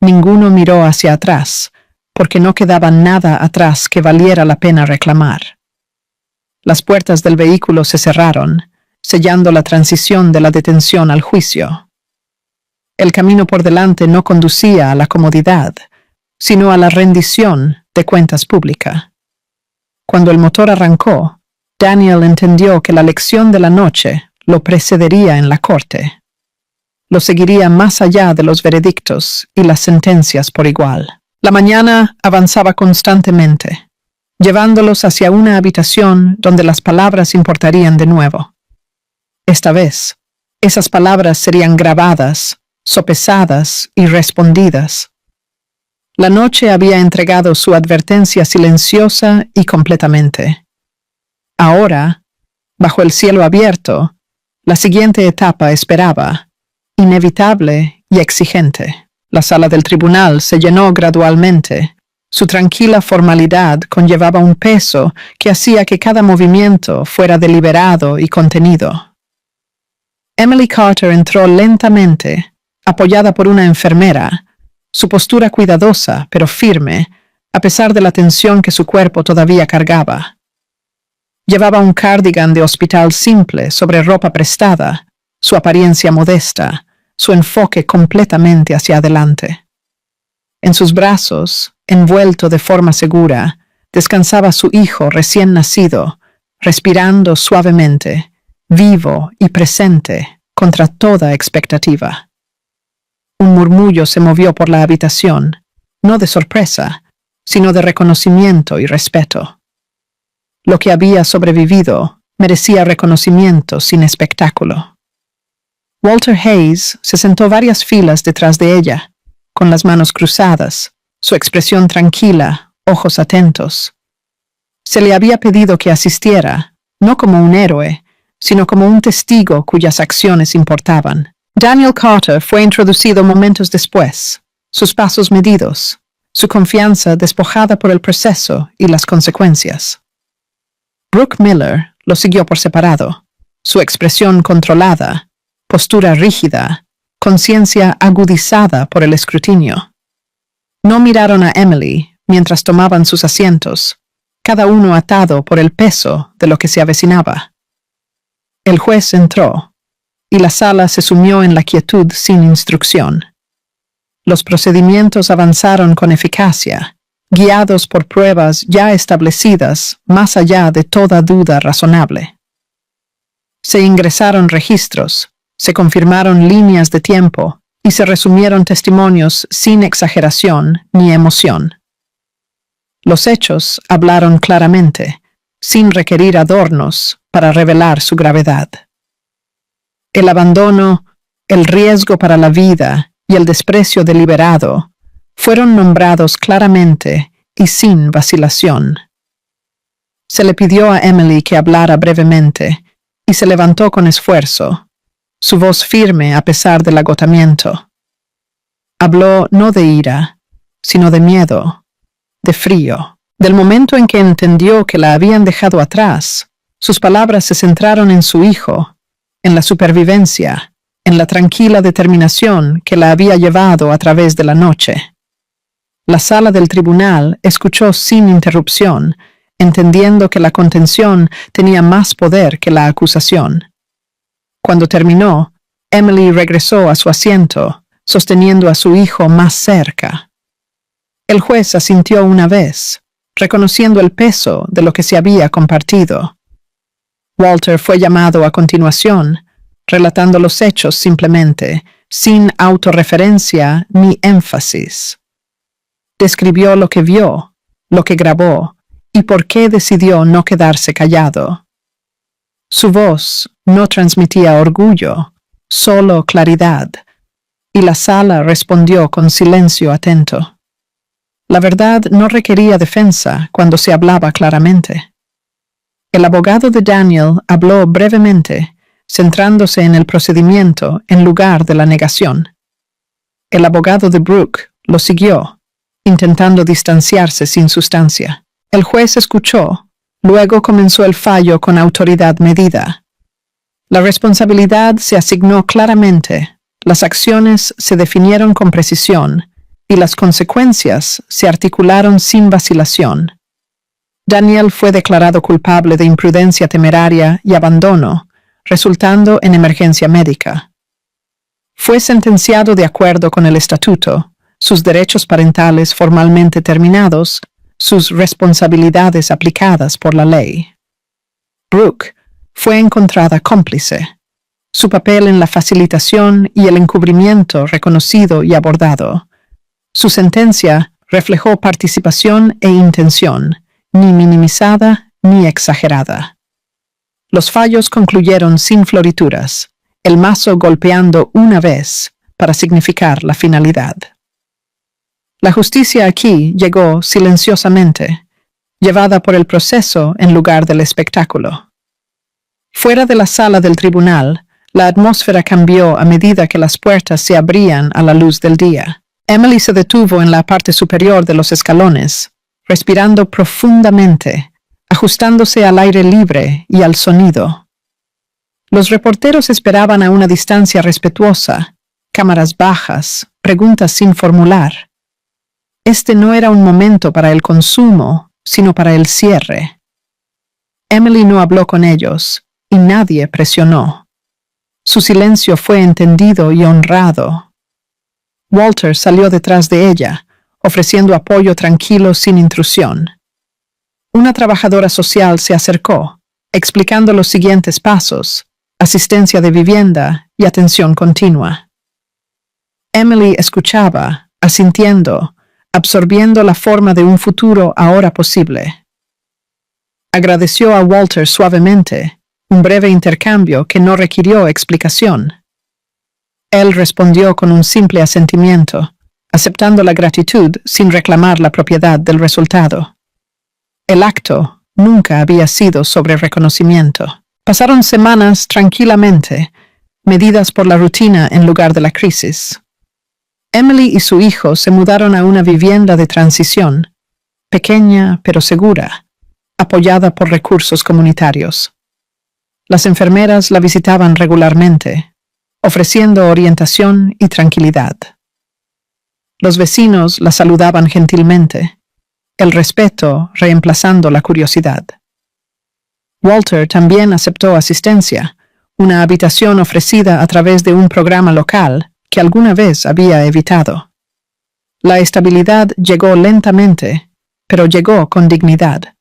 Ninguno miró hacia atrás, porque no quedaba nada atrás que valiera la pena reclamar. Las puertas del vehículo se cerraron, sellando la transición de la detención al juicio. El camino por delante no conducía a la comodidad, sino a la rendición de cuentas pública. Cuando el motor arrancó, Daniel entendió que la lección de la noche lo precedería en la corte. Lo seguiría más allá de los veredictos y las sentencias por igual. La mañana avanzaba constantemente, llevándolos hacia una habitación donde las palabras importarían de nuevo. Esta vez, esas palabras serían grabadas, sopesadas y respondidas. La noche había entregado su advertencia silenciosa y completamente. Ahora, bajo el cielo abierto, la siguiente etapa esperaba, inevitable y exigente. La sala del tribunal se llenó gradualmente. Su tranquila formalidad conllevaba un peso que hacía que cada movimiento fuera deliberado y contenido. Emily Carter entró lentamente, apoyada por una enfermera, su postura cuidadosa pero firme, a pesar de la tensión que su cuerpo todavía cargaba. Llevaba un cardigan de hospital simple sobre ropa prestada, su apariencia modesta, su enfoque completamente hacia adelante. En sus brazos, envuelto de forma segura, descansaba su hijo recién nacido, respirando suavemente, vivo y presente contra toda expectativa. Un murmullo se movió por la habitación, no de sorpresa, sino de reconocimiento y respeto. Lo que había sobrevivido merecía reconocimiento sin espectáculo. Walter Hayes se sentó varias filas detrás de ella, con las manos cruzadas, su expresión tranquila, ojos atentos. Se le había pedido que asistiera, no como un héroe, sino como un testigo cuyas acciones importaban. Daniel Carter fue introducido momentos después, sus pasos medidos, su confianza despojada por el proceso y las consecuencias. Brooke Miller lo siguió por separado, su expresión controlada, postura rígida, conciencia agudizada por el escrutinio. No miraron a Emily mientras tomaban sus asientos, cada uno atado por el peso de lo que se avecinaba. El juez entró, y la sala se sumió en la quietud sin instrucción. Los procedimientos avanzaron con eficacia, guiados por pruebas ya establecidas más allá de toda duda razonable. Se ingresaron registros, se confirmaron líneas de tiempo y se resumieron testimonios sin exageración ni emoción. Los hechos hablaron claramente, sin requerir adornos para revelar su gravedad. El abandono, el riesgo para la vida y el desprecio deliberado fueron nombrados claramente y sin vacilación. Se le pidió a Emily que hablara brevemente y se levantó con esfuerzo, su voz firme a pesar del agotamiento. Habló no de ira, sino de miedo, de frío. Del momento en que entendió que la habían dejado atrás, sus palabras se centraron en su hijo, en la supervivencia, en la tranquila determinación que la había llevado a través de la noche. La sala del tribunal escuchó sin interrupción, entendiendo que la contención tenía más poder que la acusación. Cuando terminó, Emily regresó a su asiento, sosteniendo a su hijo más cerca. El juez asintió una vez, reconociendo el peso de lo que se había compartido. Walter fue llamado a continuación, relatando los hechos simplemente, sin autorreferencia ni énfasis. Describió lo que vio, lo que grabó, y por qué decidió no quedarse callado. Su voz no transmitía orgullo, solo claridad, y la sala respondió con silencio atento. La verdad no requería defensa cuando se hablaba claramente. El abogado de Daniel habló brevemente, centrándose en el procedimiento en lugar de la negación. El abogado de Brooke lo siguió, intentando distanciarse sin sustancia. El juez escuchó, luego comenzó el fallo con autoridad medida. La responsabilidad se asignó claramente, las acciones se definieron con precisión y las consecuencias se articularon sin vacilación. Daniel fue declarado culpable de imprudencia temeraria y abandono, resultando en emergencia médica. Fue sentenciado de acuerdo con el estatuto, sus derechos parentales formalmente terminados, sus responsabilidades aplicadas por la ley. Brooke fue encontrada cómplice, su papel en la facilitación y el encubrimiento reconocido y abordado. Su sentencia reflejó participación e intención, ni minimizada ni exagerada. Los fallos concluyeron sin florituras, el mazo golpeando una vez para significar la finalidad. La justicia aquí llegó silenciosamente, llevada por el proceso en lugar del espectáculo. Fuera de la sala del tribunal, la atmósfera cambió a medida que las puertas se abrían a la luz del día. Emily se detuvo en la parte superior de los escalones, respirando profundamente, ajustándose al aire libre y al sonido. Los reporteros esperaban a una distancia respetuosa, cámaras bajas, preguntas sin formular. Este no era un momento para el consumo, sino para el cierre. Emily no habló con ellos, y nadie presionó. Su silencio fue entendido y honrado. Walter salió detrás de ella, ofreciendo apoyo tranquilo sin intrusión. Una trabajadora social se acercó, explicando los siguientes pasos: asistencia de vivienda y atención continua. Emily escuchaba, asintiendo, absorbiendo la forma de un futuro ahora posible. Agradeció a Walter suavemente, un breve intercambio que no requirió explicación. Él respondió con un simple asentimiento, aceptando la gratitud sin reclamar la propiedad del resultado. El acto nunca había sido sobre reconocimiento. Pasaron semanas tranquilamente, medidas por la rutina en lugar de la crisis. Emily y su hijo se mudaron a una vivienda de transición, pequeña pero segura, apoyada por recursos comunitarios. Las enfermeras la visitaban regularmente, ofreciendo orientación y tranquilidad. Los vecinos la saludaban gentilmente, el respeto reemplazando la curiosidad. Walter también aceptó asistencia, una habitación ofrecida a través de un programa local que alguna vez había evitado. La estabilidad llegó lentamente, pero llegó con dignidad.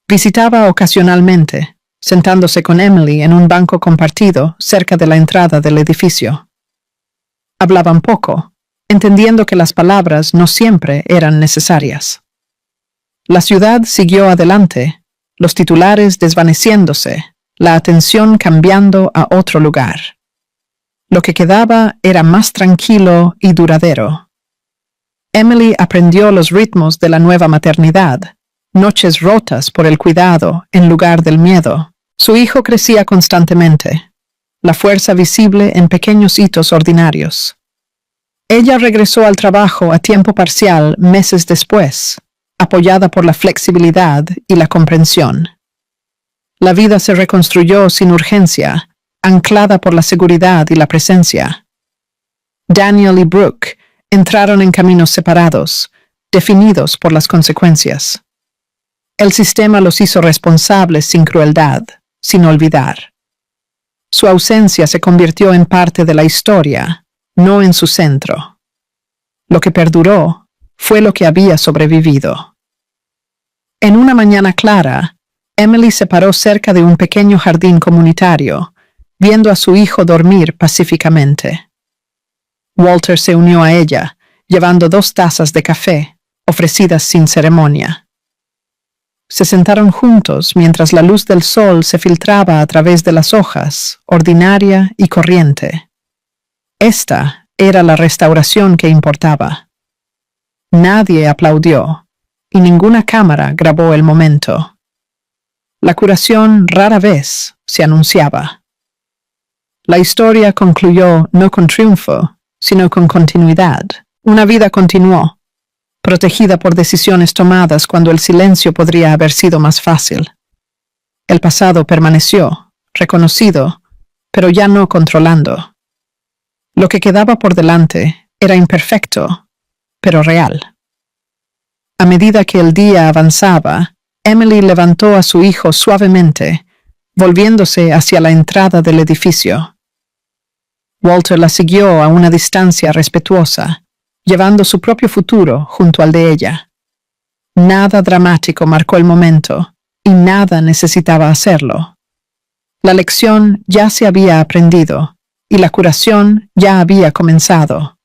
Visitaba ocasionalmente, sentándose con Emily en un banco compartido cerca de la entrada del edificio. Hablaban poco, entendiendo que las palabras no siempre eran necesarias. La ciudad siguió adelante, los titulares desvaneciéndose, la atención cambiando a otro lugar. Lo que quedaba era más tranquilo y duradero. Emily aprendió los ritmos de la nueva maternidad, noches rotas por el cuidado en lugar del miedo. Su hijo crecía constantemente, la fuerza visible en pequeños hitos ordinarios. Ella regresó al trabajo a tiempo parcial meses después, apoyada por la flexibilidad y la comprensión. La vida se reconstruyó sin urgencia, anclada por la seguridad y la presencia. Daniel y Brooke entraron en caminos separados, definidos por las consecuencias. El sistema los hizo responsables sin crueldad, sin olvidar. Su ausencia se convirtió en parte de la historia, no en su centro. Lo que perduró fue lo que había sobrevivido. En una mañana clara, Emily se paró cerca de un pequeño jardín comunitario, viendo a su hijo dormir pacíficamente. Walter se unió a ella, llevando 2 tazas de café, ofrecidas sin ceremonia. Se sentaron juntos mientras la luz del sol se filtraba a través de las hojas, ordinaria y corriente. Esta era la restauración que importaba. Nadie aplaudió, y ninguna cámara grabó el momento. La curación rara vez se anunciaba. La historia concluyó no con triunfo, sino con continuidad. Una vida continuó, protegida por decisiones tomadas cuando el silencio podría haber sido más fácil. El pasado permaneció, reconocido, pero ya no controlando. Lo que quedaba por delante era imperfecto, pero real. A medida que el día avanzaba, Emily levantó a su hijo suavemente, volviéndose hacia la entrada del edificio. Walter la siguió a una distancia respetuosa, llevando su propio futuro junto al de ella. Nada dramático marcó el momento, y nada necesitaba hacerlo. La lección ya se había aprendido, y la curación ya había comenzado.